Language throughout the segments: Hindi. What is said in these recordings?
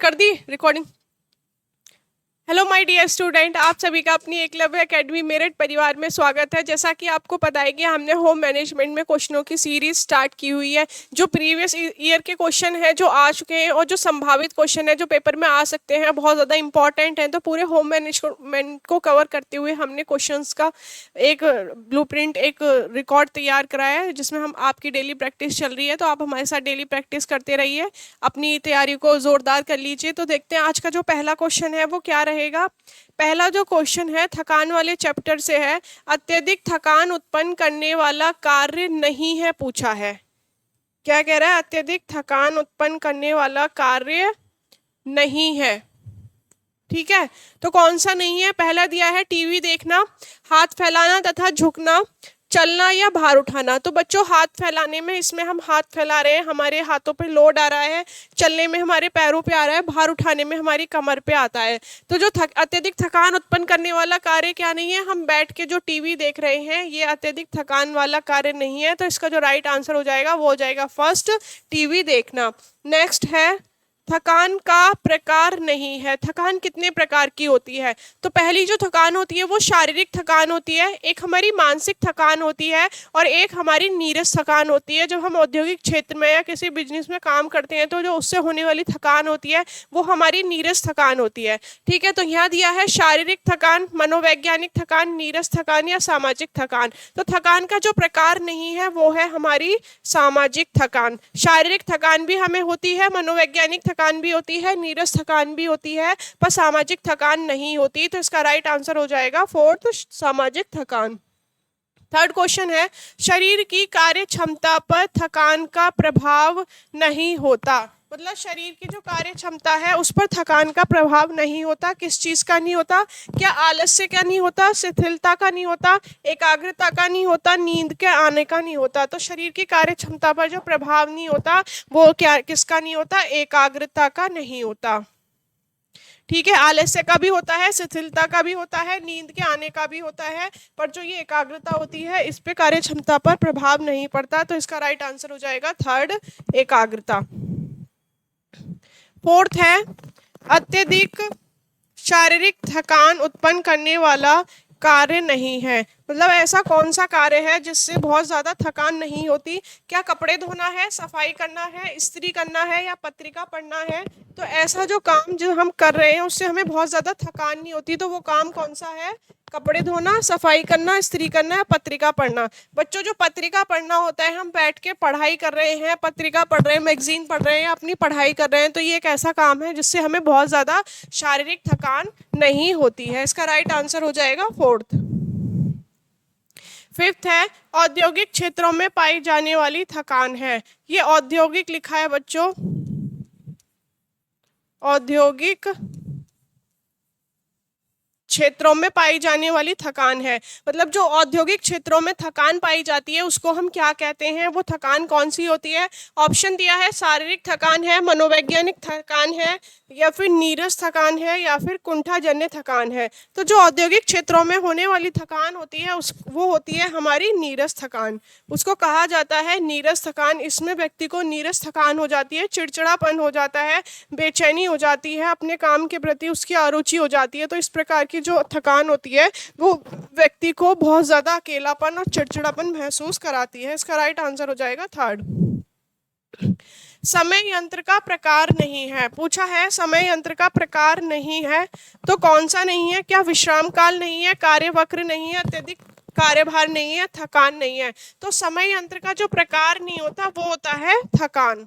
कर दी recording. Hello my dear student, आप सभी का अपनी एकलव्य एकेडमी मेरठ परिवार में स्वागत है। जैसा कि आपको पता है कि हमने होम मैनेजमेंट में क्वेश्चनों की सीरीज स्टार्ट की हुई है। जो प्रीवियस ईयर के क्वेश्चन हैं जो आ चुके हैं और जो संभावित क्वेश्चन है जो पेपर में आ सकते हैं बहुत ज़्यादा इंपॉर्टेंट हैं, तो पूरे होम मैनेजमेंट को कवर करते हुए हमने क्वेश्चंस का एक ब्लूप्रिंट, एक रिकॉर्ड तैयार कराया है जिसमें हम आपकी डेली प्रैक्टिस चल रही है। तो आप हमारे साथ डेली प्रैक्टिस करते रहिए, अपनी तैयारी को जोरदार कर लीजिए। तो देखते हैं आज का जो पहला क्वेश्चन है वो क्या रहेगा। पहला जो क्वेश्चन है थकान वाले चैप्टर से है। अत्यधिक थकान उत्पन्न करने वाला कार्य नहीं है पूछा है। क्या कह रहा है? अत्यधिक थकान उत्पन्न करने वाला कार्य नहीं है। ठीक है, तो कौन सा नहीं है? पहला दिया है टीवी देखना, हाथ फैलाना तथा झुकना, चलना या भार उठाना। तो बच्चों हाथ फैलाने में, इसमें हम हाथ फैला रहे हैं, हमारे हाथों पे लोड आ रहा है। चलने में हमारे पैरों पे आ रहा है, भार उठाने में हमारी कमर पे आता है। तो जो अत्यधिक थकान उत्पन्न करने वाला कार्य क्या नहीं है? हम बैठ के जो टीवी देख रहे हैं ये अत्यधिक थकान वाला कार्य नहीं है। तो इसका जो राइट आंसर हो जाएगा वो हो जाएगा फर्स्ट, टीवी देखना। नेक्स्ट है थकान का प्रकार नहीं है। थकान कितने प्रकार की होती है? तो पहली जो थकान होती है वो शारीरिक थकान होती है, एक हमारी मानसिक थकान होती है और एक हमारी नीरस थकान होती है। जब हम औद्योगिक क्षेत्र में या किसी बिजनेस में काम करते हैं तो जो उससे होने वाली थकान होती है वो हमारी नीरस थकान होती है। ठीक है, तो यहाँ दिया है शारीरिक थकान, मनोवैज्ञानिक थकान, नीरस थकान या सामाजिक थकान। तो थकान का जो प्रकार नहीं है वो है हमारी सामाजिक थकान। शारीरिक थकान भी हमें होती है, मनोवैज्ञानिक थकान भी होती है, नीरस थकान भी होती है, पर सामाजिक थकान नहीं होती। तो इसका राइट आंसर हो जाएगा फोर्थ, सामाजिक थकान। थर्ड क्वेश्चन है शरीर की कार्य क्षमता पर थकान का प्रभाव नहीं होता। मतलब शरीर की जो कार्य क्षमता है उस पर थकान का प्रभाव नहीं होता। किस चीज का नहीं होता? क्या आलस्य का नहीं होता, शिथिलता का नहीं होता, एकाग्रता का नहीं होता, नींद के आने का नहीं होता। तो शरीर की कार्य क्षमता पर जो प्रभाव नहीं होता वो क्या, किसका नहीं होता? एकाग्रता का नहीं होता। ठीक है, आलस्य का भी होता है, शिथिलता का भी होता है, नींद के आने का भी होता है, पर जो ये एकाग्रता होती है इस पे कार्य क्षमता पर प्रभाव नहीं पड़ता। तो इसका राइट आंसर हो जाएगा थर्ड, एकाग्रता। फोर्थ है अत्यधिक शारीरिक थकान उत्पन्न करने वाला कार्य नहीं है। मतलब ऐसा कौन सा कार्य है जिससे बहुत ज़्यादा थकान नहीं होती? क्या कपड़े धोना है, सफाई करना है, इस्त्री करना है या पत्रिका पढ़ना है? तो ऐसा जो काम जो हम कर रहे हैं उससे हमें बहुत ज़्यादा थकान नहीं होती। तो वो काम कौन सा है? कपड़े धोना, सफाई करना, इस्त्री करना या पत्रिका पढ़ना। बच्चों जो पत्रिका पढ़ना होता है, हम बैठ के पढ़ाई कर रहे हैं, पत्रिका पढ़ रहे हैं, मैगजीन पढ़ रहे हैं, अपनी पढ़ाई कर रहे हैं, तो ये एक ऐसा काम है जिससे हमें बहुत ज़्यादा शारीरिक थकान नहीं होती है। इसका राइट आंसर हो जाएगा फोर्थ। फिफ्थ है औद्योगिक क्षेत्रों में पाई जाने वाली थकान है। ये औद्योगिक लिखा है बच्चों, औद्योगिक क्षेत्रों में पाई जाने वाली थकान है। मतलब जो औद्योगिक क्षेत्रों में थकान पाई जाती है उसको हम क्या कहते हैं? वो थकान कौन सी होती है? ऑप्शन दिया है शारीरिक थकान है, मनोवैज्ञानिक थकान है, या फिर नीरस थकान है, या फिर कुंठाजन्य थकान है। तो जो औद्योगिक क्षेत्रों में होने वाली थकान होती है वो होती है हमारी नीरस थकान। उसको कहा जाता है नीरस थकान। इसमें व्यक्ति को नीरस थकान हो जाती है, चिड़चिड़ापन हो जाता है, बेचैनी हो जाती है, अपने काम के प्रति उसकी अरुचि हो जाती है। तो इस प्रकार की जो थकान होती है वो व्यक्ति को बहुत ज़्यादा अकेलापन और चिड़चिड़ापन महसूस कराती है। इसका राइट आंसर हो जाएगा थर्ड। समय यंत्र का प्रकार नहीं है पूछा है। समय यंत्र का प्रकार नहीं है तो कौन सा नहीं है? क्या विश्राम काल नहीं है, कार्यवक्र नहीं है, अत्यधिक कार्यभार नहीं है, थकान नहीं है। तो समय यंत्र का जो प्रकार नहीं होता वो होता है थकान।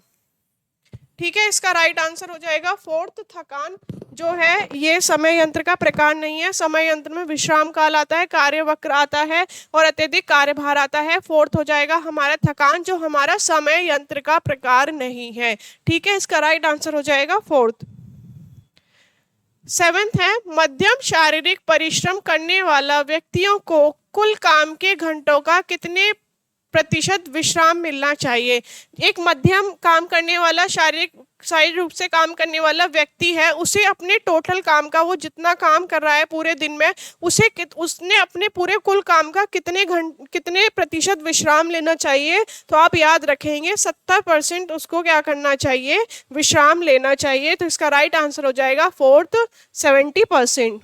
ठीक है, इसका राइट आंसर हो जाएगा फोर्थ, थकान जो है ये समय यंत्र का प्रकार नहीं है। समय यंत्र में विश्राम काल आता है, कार्यवक्र आता है और अत्यधिक कार्यभार आता है। फोर्थ हो जाएगा हमारा थकान, जो हमारा समय यंत्र का प्रकार नहीं है। ठीक है, इसका राइट आंसर हो जाएगा फोर्थ। सेवेंथ है मध्यम शारीरिक परिश्रम करने वाला व्यक्तियों को कुल काम के घंटों का कितने प्रतिशत विश्राम मिलना चाहिए? एक मध्यम काम करने वाला, शारीरिक शारीरिक रूप से काम करने वाला व्यक्ति है, उसे अपने टोटल काम का, वो जितना काम कर रहा है पूरे दिन में, उसने अपने पूरे कुल काम का कितने प्रतिशत विश्राम लेना चाहिए? तो आप याद रखेंगे 70% उसको क्या करना चाहिए? विश्राम लेना चाहिए। तो इसका राइट आंसर हो जाएगा फोर्थ 70%।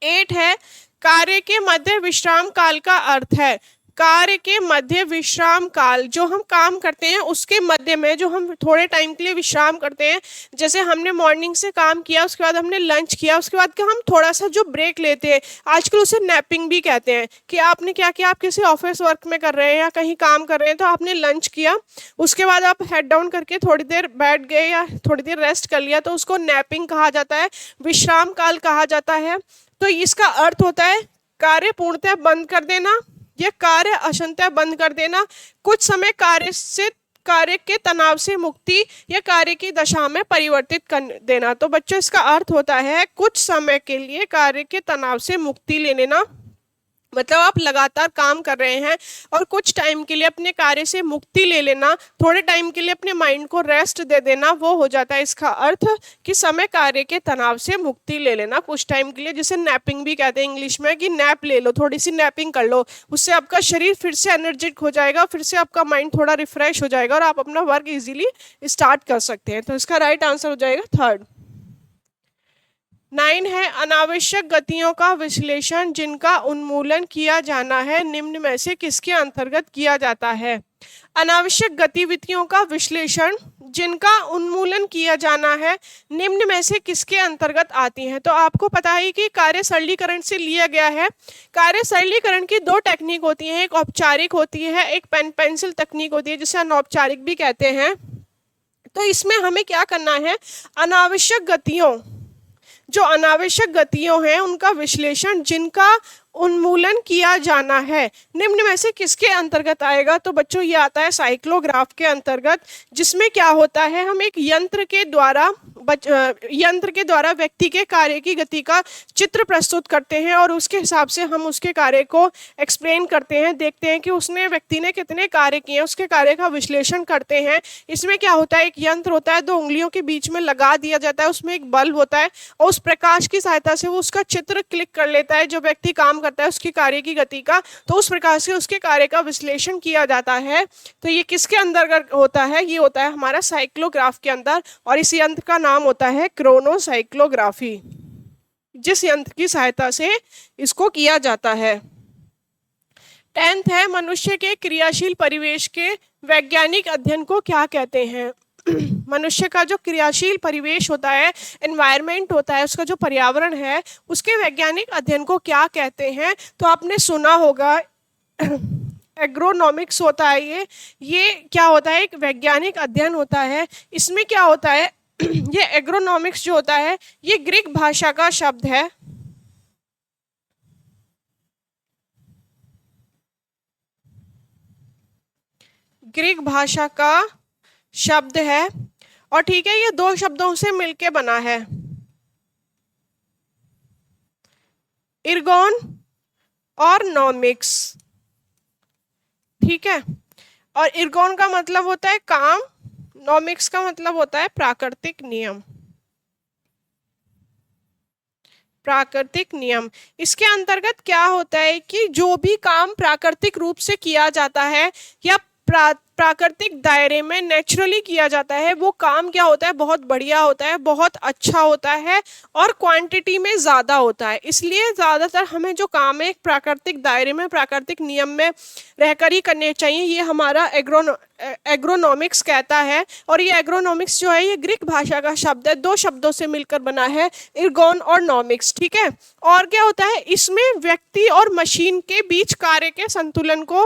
8 है, कार्य के मध्य विश्राम काल का अर्थ है। कार्य के मध्य विश्राम काल, जो हम काम करते हैं उसके मध्य में जो हम थोड़े टाइम के लिए विश्राम करते हैं, जैसे हमने मॉर्निंग से काम किया, उसके बाद हमने लंच किया, उसके बाद क्या हम थोड़ा सा जो ब्रेक लेते हैं, आजकल उसे नैपिंग भी कहते हैं, कि आपने क्या किया, आप किसी ऑफिस वर्क में कर रहे हैं या कहीं काम कर रहे हैं, तो आपने लंच किया, उसके बाद आप हेड डाउन करके थोड़ी देर बैठ गए या थोड़ी देर रेस्ट कर लिया, तो उसको नैपिंग कहा जाता है, विश्राम काल कहा जाता है। तो इसका अर्थ होता है कार्य पूर्णतः बंद कर देना या कार्य अंशतः बंद कर देना, कुछ समय कार्य के तनाव से मुक्ति या कार्य की दशा में परिवर्तित कर देना। तो बच्चों इसका अर्थ होता है कुछ समय के लिए कार्य के तनाव से मुक्ति ले लेना, मतलब आप लगातार काम कर रहे हैं और कुछ टाइम के लिए अपने कार्य से मुक्ति ले लेना, थोड़े टाइम के लिए अपने माइंड को रेस्ट दे देना, वो हो जाता है इसका अर्थ कि समय कार्य के तनाव से मुक्ति ले लेना कुछ टाइम के लिए, जिसे नैपिंग भी कहते हैं इंग्लिश में, कि नैप ले लो, थोड़ी सी नैपिंग कर लो, उससे आपका शरीर फिर से एनर्जेटिक हो जाएगा, फिर से आपका माइंड थोड़ा रिफ्रेश हो जाएगा और आप अपना वर्क इजीली स्टार्ट कर सकते हैं। तो इसका राइट आंसर हो जाएगा थर्ड। 9 है, अनावश्यक गतियों का विश्लेषण जिनका उन्मूलन किया जाना है, निम्न में से किसके अंतर्गत किया जाता है? अनावश्यक गतिविधियों का विश्लेषण जिनका उन्मूलन किया जाना है, निम्न में से किसके अंतर्गत आती हैं? तो आपको पता है कि कार्य सरलीकरण से लिया गया है। कार्य सरलीकरण की 2 टेक्निक होती हैं, एक औपचारिक होती है, एक पेन पेंसिल तकनीक होती है, जिसे अनौपचारिक भी कहते हैं। तो इसमें हमें क्या करना है, जो अनावश्यक गतियों हैं उनका विश्लेषण जिनका उन्मूलन किया जाना है, निम्न में से किसके अंतर्गत आएगा? तो बच्चों ये आता है साइक्लोग्राफ के अंतर्गत, जिसमें क्या होता है, हम एक यंत्र के द्वारा व्यक्ति के कार्य की गति का चित्र प्रस्तुत करते हैं और उसके हिसाब से हम उसके कार्य को एक्सप्लेन करते हैं, देखते हैं कि व्यक्ति ने कितने कार्य किए, उसके कार्य का विश्लेषण करते हैं। इसमें क्या होता है, एक यंत्र होता है, 2 उंगलियों के बीच में लगा दिया जाता है, उसमें एक बल्ब होता है और उस प्रकाश की सहायता से वो उसका चित्र क्लिक कर लेता है, जो व्यक्ति काम करता है उसकी कार्य की गति का, तो उस प्रकार से उसके कार्य का विश्लेषण किया जाता है। तो ये किसके अंदर होता है? ये होता है हमारा साइक्लोग्राफ के अंदर, और इस यंत्र का नाम होता है क्रोनोसाइक्लोग्राफी, जिस यंत्र की सहायता से इसको किया जाता है। 10th है, मनुष्य के क्रियाशील परिवेश के वैज्ञानिक अध्ययन को क्या कहते हैं? मनुष्य का जो क्रियाशील परिवेश होता है, एनवायरनमेंट होता है, उसका जो पर्यावरण है, उसके वैज्ञानिक अध्ययन को क्या कहते हैं? तो आपने सुना होगा एग्रोनॉमिक्स होता है, ये क्या होता है, एक वैज्ञानिक अध्ययन होता है। इसमें क्या होता है, ये एग्रोनॉमिक्स जो होता है ये ग्रीक भाषा का शब्द है, ग्रीक भाषा का शब्द है, और ठीक है, ये 2 शब्दों से मिलके बना है, इर्गोन और नॉमिक्स, ठीक है। और इर्गोन का मतलब होता है काम, नॉमिक्स का मतलब होता है प्राकृतिक नियम, प्राकृतिक नियम। इसके अंतर्गत क्या होता है कि जो भी काम प्राकृतिक रूप से किया जाता है या प्राकृतिक दायरे में नेचुरली किया जाता है, वो काम क्या होता है, बहुत बढ़िया होता है, बहुत अच्छा होता है और क्वांटिटी में ज़्यादा होता है। इसलिए ज़्यादातर हमें जो काम है प्राकृतिक दायरे में, प्राकृतिक नियम में रहकर ही करने चाहिए, ये हमारा एग्रोनॉमिक्स कहता है। और ये एग्रोनॉमिक्स जो है ये ग्रीक भाषा का शब्द है, 2 शब्दों से मिलकर बना है, इर्गोन और नॉमिक्स, ठीक है। और क्या होता है, इसमें व्यक्ति और मशीन के बीच कार्य के संतुलन को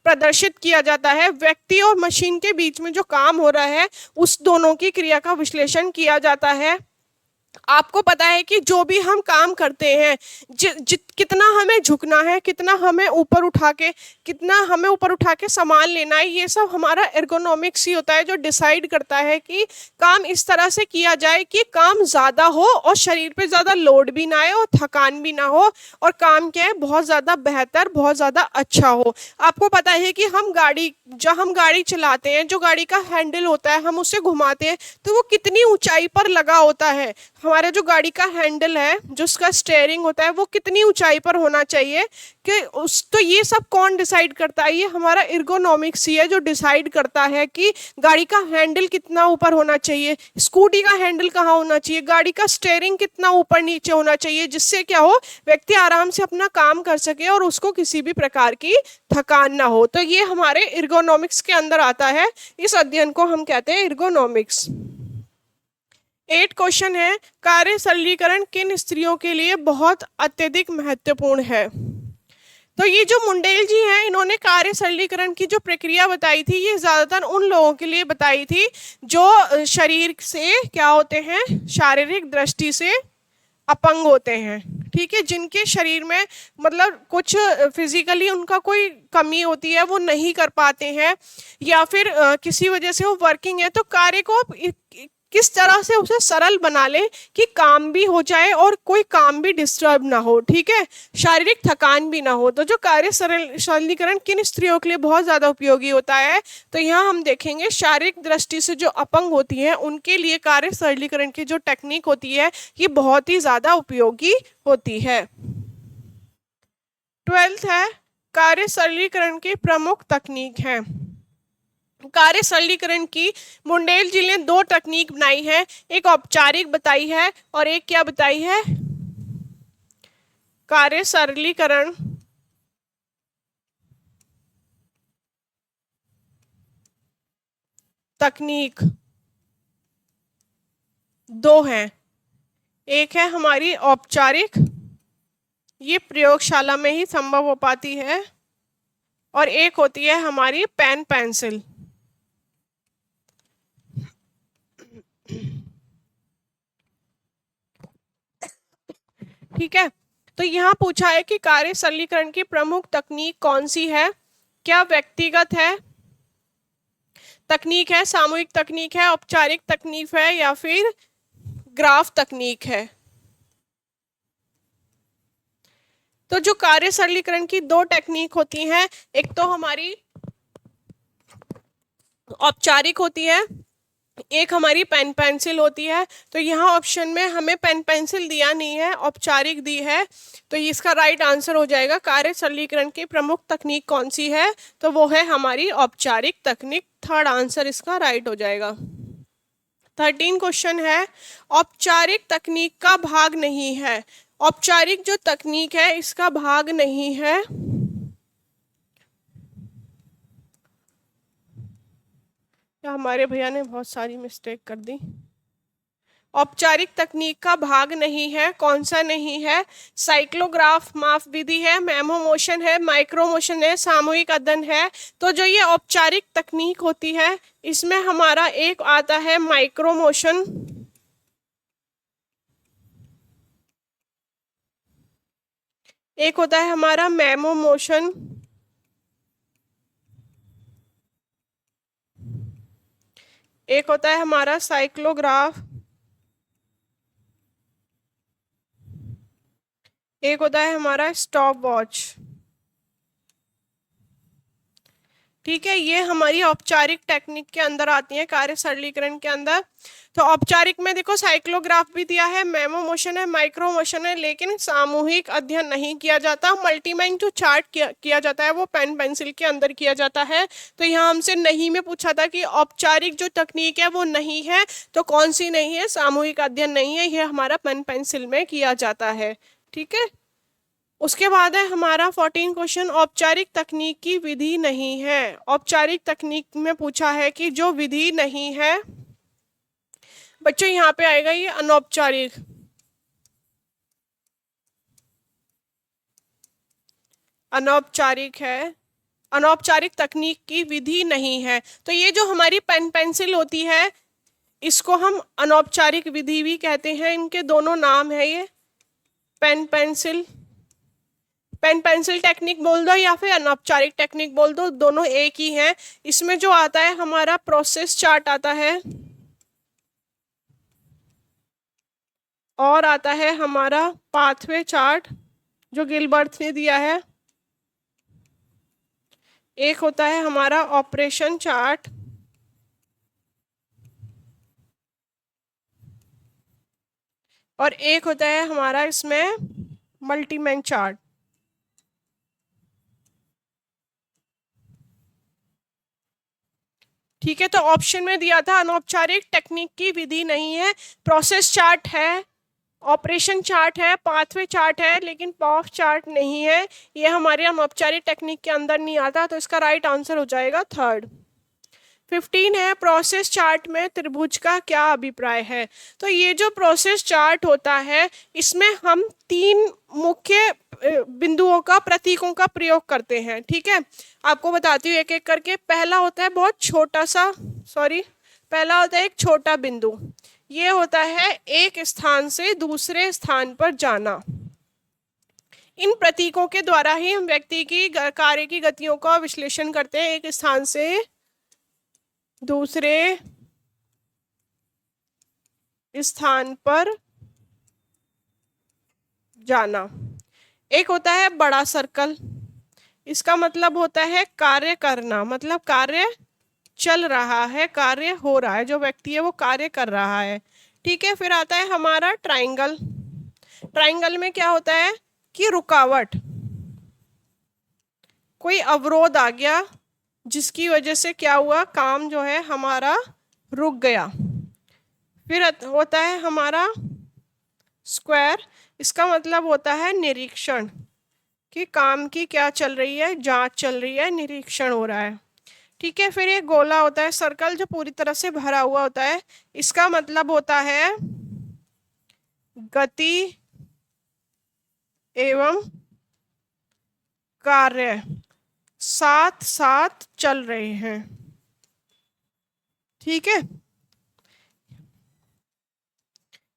प्रदर्शित किया जाता है। व्यक्ति और मशीन के बीच में जो काम हो रहा है उस दोनों की क्रिया का विश्लेषण किया जाता है। आपको पता है कि जो भी हम काम करते हैं, कितना हमें झुकना है, कितना हमें ऊपर उठा के सामान लेना है, ये सब हमारा एर्गोनॉमिक्स ही होता है जो डिसाइड करता है कि काम इस तरह से किया जाए कि काम ज़्यादा हो और शरीर पे ज़्यादा लोड भी ना आए और थकान भी ना हो, और काम क्या है बहुत ज़्यादा बेहतर, बहुत ज़्यादा अच्छा हो। आपको पता है कि जब हम गाड़ी चलाते हैं, जो गाड़ी का हैंडल होता है हम उसे घुमाते हैं तो वो कितनी ऊंचाई पर लगा होता है। हमारा जो गाड़ी का हैंडल है, जो उसका स्टेयरिंग होता है, वो कितनी ऊंचाई पर होना चाहिए कि उस तो ये सब कौन डिसाइड करता है? ये हमारा एर्गोनॉमिक्स ही है जो डिसाइड करता है कि गाड़ी का हैंडल कितना ऊपर होना चाहिए, स्कूटी का हैंडल कहाँ होना चाहिए, गाड़ी का स्टेयरिंग कितना ऊपर नीचे होना चाहिए, जिससे क्या हो, व्यक्ति आराम से अपना काम कर सके और उसको किसी भी प्रकार की थकान ना हो। तो ये हमारे एर्गोनॉमिक्स के अंदर आता है। इस अध्ययन को हम कहते हैं एर्गोनॉमिक्स। 8 क्वेश्चन है, कार्य सरलीकरण किन स्त्रियों के लिए बहुत अत्यधिक महत्वपूर्ण है? तो ये जो मुंडेल जी हैं, इन्होंने कार्य सरलीकरण की जो प्रक्रिया बताई थी, ये ज्यादातर उन लोगों के लिए बताई थी जो शरीर से क्या होते हैं, शारीरिक दृष्टि से अपंग होते हैं। ठीक है, जिनके शरीर में मतलब कुछ फिजिकली उनका कोई कमी होती है, वो नहीं कर पाते हैं, या फिर किसी वजह से वो वर्किंग है, तो कार्य को किस तरह से उसे सरल बना ले कि काम भी हो जाए और कोई काम भी डिस्टर्ब ना हो, ठीक है, शारीरिक थकान भी ना हो। तो जो कार्य सरलीकरण किन स्त्रियों के लिए बहुत ज़्यादा उपयोगी होता है, तो यहाँ हम देखेंगे शारीरिक दृष्टि से जो अपंग होती हैं उनके लिए कार्य सरलीकरण की जो टेक्निक होती है ये बहुत ही ज़्यादा उपयोगी होती है। 12th है, कार्य सरलीकरण की प्रमुख तकनीक है। कार्य सरलीकरण की मुंडेल जी ने 2 तकनीक बनाई है, एक औपचारिक बताई है और एक क्या बताई है, कार्य सरलीकरण तकनीक 2 हैं। एक है हमारी औपचारिक, ये प्रयोगशाला में ही संभव हो पाती है, और एक होती है हमारी पेन पेंसिल। ठीक है, तो यहाँ पूछा है कि कार्य सरलीकरण की प्रमुख तकनीक कौन सी है? क्या व्यक्तिगत है तकनीक है, सामूहिक तकनीक है, औपचारिक तकनीक है, या फिर ग्राफ तकनीक है? तो जो कार्य सरलीकरण की 2 टेक्निक होती हैं, एक तो हमारी औपचारिक होती है, एक हमारी पेन पेंसिल होती है। तो यहाँ ऑप्शन में हमें पेन पेंसिल दिया नहीं है, औपचारिक दी है, तो इसका राइट आंसर हो जाएगा कार्य सरलीकरण की प्रमुख तकनीक कौन सी है, तो वो है हमारी औपचारिक तकनीक। थर्ड आंसर इसका राइट हो जाएगा। 13 क्वेश्चन है, औपचारिक तकनीक का भाग नहीं है। औपचारिक जो तकनीक है इसका भाग नहीं है, हमारे भैया ने बहुत सारी मिस्टेक कर दी। औपचारिक तकनीक का भाग नहीं है, कौन सा नहीं है? साइक्लोग्राफ माप विधि है, मेमो मोशन है, माइक्रो मोशन है, सामूहिक अध्ययन है। तो जो ये औपचारिक तकनीक होती है इसमें हमारा एक आता है माइक्रो मोशन, एक होता है हमारा मेमो मोशन, एक होता है हमारा साइक्लोग्राफ, एक होता है हमारा स्टॉप वॉच। ठीक है, ये हमारी औपचारिक टेक्निक के अंदर आती है, कार्य सरलीकरण के अंदर। तो औपचारिक में देखो साइक्लोग्राफ भी दिया है, मेमो मोशन है, माइक्रो मोशन है, लेकिन सामूहिक अध्ययन नहीं किया जाता। मल्टीमाइन जो चार्ट किया जाता है वो पेन पेंसिल के अंदर किया जाता है। तो यहाँ हमसे नहीं में पूछा था कि औपचारिक जो तकनीक है वो नहीं है, तो कौन सी नहीं है? सामूहिक अध्ययन नहीं है, ये हमारा पेन पेंसिल में किया जाता है। ठीक है, उसके बाद है हमारा 14 क्वेश्चन, औपचारिक तकनीक की विधि नहीं है। औपचारिक तकनीक में पूछा है कि जो विधि नहीं है, बच्चों यहाँ पे आएगा ये अनौपचारिक। अनौपचारिक है, अनौपचारिक तकनीक की विधि नहीं है। तो ये जो हमारी पेन पेंसिल होती है इसको हम अनौपचारिक विधि भी कहते हैं। इनके दोनों नाम है ये, pen pencil, pen pencil technique बोल दो या फिर अनौपचारिक टेक्निक बोल दो, दोनों एक ही हैं। इसमें जो आता है हमारा प्रोसेस चार्ट आता है, और आता है हमारा पाथवे चार्ट जो गिलबर्ट ने दिया है। एक होता है हमारा ऑपरेशन चार्ट, और एक होता है हमारा इसमें मल्टीमैन चार्ट। ठीक है, तो ऑप्शन में दिया था अनौपचारिक टेक्निक की विधि नहीं है, प्रोसेस चार्ट है, ऑपरेशन चार्ट है, पाथवे चार्ट है, लेकिन पॉफ चार्ट नहीं है। ये हमारे अनौपचारिक टेक्निक के अंदर नहीं आता, तो इसका राइट आंसर हो जाएगा थर्ड। 15 है, प्रोसेस चार्ट में त्रिभुज का क्या अभिप्राय है। तो ये जो प्रोसेस चार्ट होता है इसमें हम 3 मुख्य बिंदुओं का, प्रतीकों का प्रयोग करते हैं। ठीक है, आपको बताती हूँ एक एक करके। पहला होता है बहुत छोटा सा, पहला होता है एक छोटा बिंदु, ये होता है एक स्थान से दूसरे स्थान पर जाना। इन प्रतीकों के द्वारा ही हम व्यक्ति की कार्य की गतियों का विश्लेषण करते हैं, एक स्थान से दूसरे स्थान पर जाना। एक होता है बड़ा सर्कल, इसका मतलब होता है कार्य करना, मतलब कार्य चल रहा है, कार्य हो रहा है, जो व्यक्ति है वो कार्य कर रहा है। ठीक है, फिर आता है हमारा ट्राइंगल। ट्राइंगल में क्या होता है कि रुकावट, कोई अवरोध आ गया जिसकी वजह से क्या हुआ, काम जो है हमारा रुक गया। फिर होता है हमारा स्क्वायर, इसका मतलब होता है निरीक्षण, कि काम की क्या चल रही है, जांच चल रही है, निरीक्षण हो रहा है। ठीक है, फिर ये गोला होता है, सर्कल, जो पूरी तरह से भरा हुआ होता है, इसका मतलब होता है गति एवं कार्य साथ साथ चल रहे हैं। ठीक है,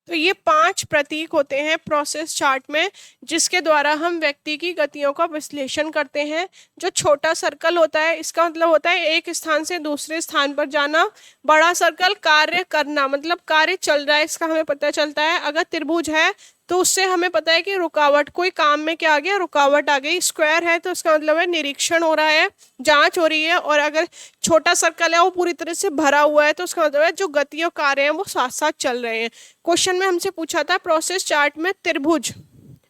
तो ये 5 प्रतीक होते हैं प्रोसेस चार्ट में, जिसके द्वारा हम व्यक्ति की गतियों का विश्लेषण करते हैं। जो छोटा सर्कल होता है इसका मतलब होता है एक स्थान से दूसरे स्थान पर जाना। बड़ा सर्कल कार्य करना, मतलब कार्य चल रहा है, इसका हमें पता चलता है। अगर त्रिभुज है तो उससे हमें पता है कि रुकावट, कोई काम में क्या आ गया, रुकावट आ गई। स्क्वायर है तो इसका मतलब है निरीक्षण हो रहा है, जांच हो रही है। और अगर छोटा सर्कल है वो पूरी तरह से भरा हुआ है तो उसका मतलब है जो गति और कार्य हैं वो साथ साथ चल रहे हैं। क्वेश्चन में हमसे पूछा था प्रोसेस चार्ट में त्रिभुज,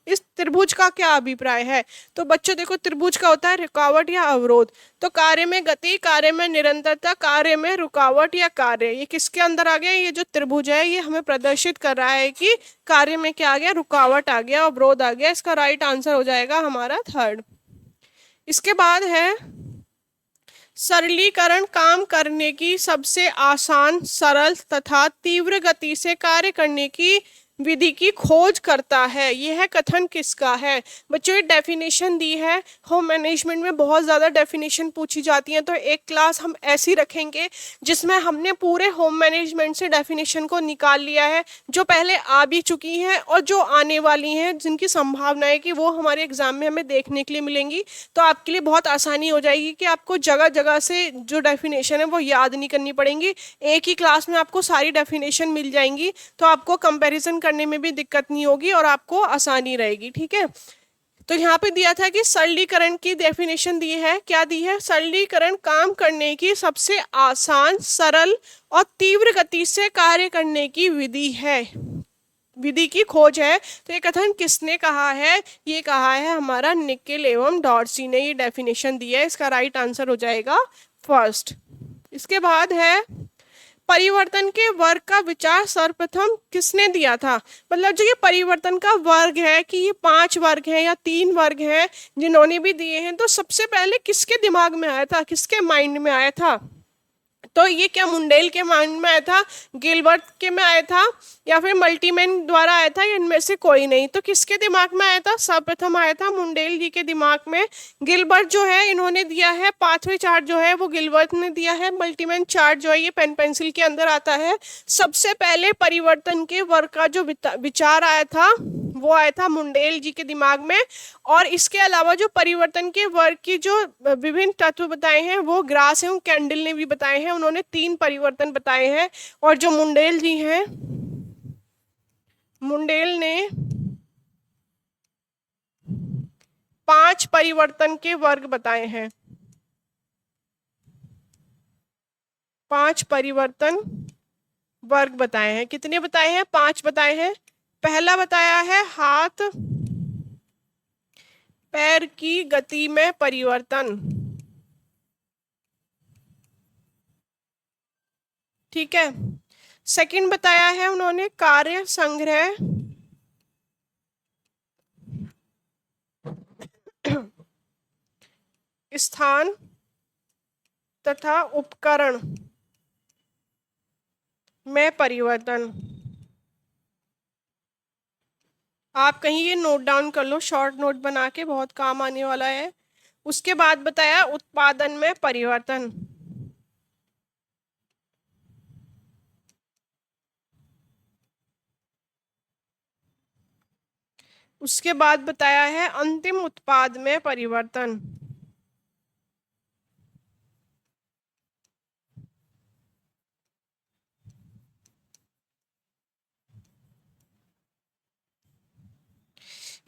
इस त्रिभुज का क्या अभिप्राय है। तो बच्चों देखो, त्रिभुज का होता है रुकावट या अवरोध। तो कार्य में गति, कार्य में निरंतरता, कार्य में रुकावट या कार्य, ये किसके अंदर आ गया, ये जो त्रिभुज है ये हमें प्रदर्शित कर रहा है कि कार्य में क्या आ गया, रुकावट आ गया, अवरोध आ गया। इसका राइट आंसर हो जाएगा हमारा थर्ड। इसके बाद है सरलीकरण, काम करने की सबसे आसान, सरल तथा तीव्र गति से कार्य करने की विधि की खोज करता है। यह कथन किसका है। बच्चों ये डेफिनेशन दी है, होम मैनेजमेंट में बहुत ज़्यादा डेफिनेशन पूछी जाती हैं, तो एक क्लास हम ऐसी रखेंगे जिसमें हमने पूरे होम मैनेजमेंट से डेफिनेशन को निकाल लिया है, जो पहले आ भी चुकी हैं और जो आने वाली हैं, जिनकी संभावना है कि वो हमारे एग्जाम में हमें देखने के लिए मिलेंगी। तो आपके लिए बहुत आसानी हो जाएगी कि आपको जगह जगह से जो डेफिनेशन है वो याद नहीं करनी पड़ेंगी, एक ही क्लास में आपको सारी डेफिनेशन मिल जाएंगी। तो आपको कंपैरिजन करने में भी दिक्कत नहीं होगी और आपको आसानी रहेगी। ठीक है, तो यहाँ पे दिया था कि सरलीकरण की डेफिनेशन दी है, क्या दी है, सरलीकरण काम करने की सबसे आसान, सरल और तीव्र गति से कार्य करने की विधि है, विधि की खोज है। तो ये कथन किसने कहा है, ये कहा है हमारा निकेल एवं डॉर्सी ने ये डेफिनेशन दी है। इसका राइट आंसर हो जाएगा फर्स्ट। इसके बाद है परिवर्तन के वर्ग का विचार सर्वप्रथम किसने दिया था। मतलब जो ये परिवर्तन का वर्ग है कि ये 5 वर्ग हैं या 3 वर्ग हैं जिन्होंने भी दिए हैं, तो सबसे पहले किसके दिमाग में आया था, किसके माइंड में आया था। तो ये क्या मुंडेल के माइंड में आया था, गिलबर्ट के में आया था, या फिर मल्टीमैन द्वारा आया था, या इनमें से कोई नहीं? तो किसके दिमाग में आया था? सर्वप्रथम आया था मुंडेल जी के दिमाग में। गिलबर्ट जो है इन्होंने दिया है पाथवे चार्ट, जो है वो गिलबर्ट ने दिया है। मल्टीमैन चार्ट जो है ये पेन पेंसिल के अंदर आता है। सबसे पहले परिवर्तन के वर्ग का जो विचार आया था वो आया था मुंडेल जी के दिमाग में। और इसके अलावा जो परिवर्तन के वर्ग की जो विभिन्न तत्व बताए हैं वो ग्रास एवं कैंडल ने भी बताए हैं। उन्होंने 3 परिवर्तन बताए हैं। और जो मुंडेल जी हैं, मुंडेल ने 5 परिवर्तन के वर्ग बताए हैं। 5 परिवर्तन वर्ग बताए हैं। कितने बताए हैं? 5 बताए हैं। पहला बताया है हाथ पैर की गति में परिवर्तन, ठीक है। सेकंड बताया है उन्होंने कार्य संग्रह स्थान तथा उपकरण में परिवर्तन। आप कहीं ये नोट डाउन कर लो, शॉर्ट नोट बना के, बहुत काम आने वाला है। उसके बाद बताया उत्पादन में परिवर्तन। उसके बाद बताया है अंतिम उत्पाद में परिवर्तन।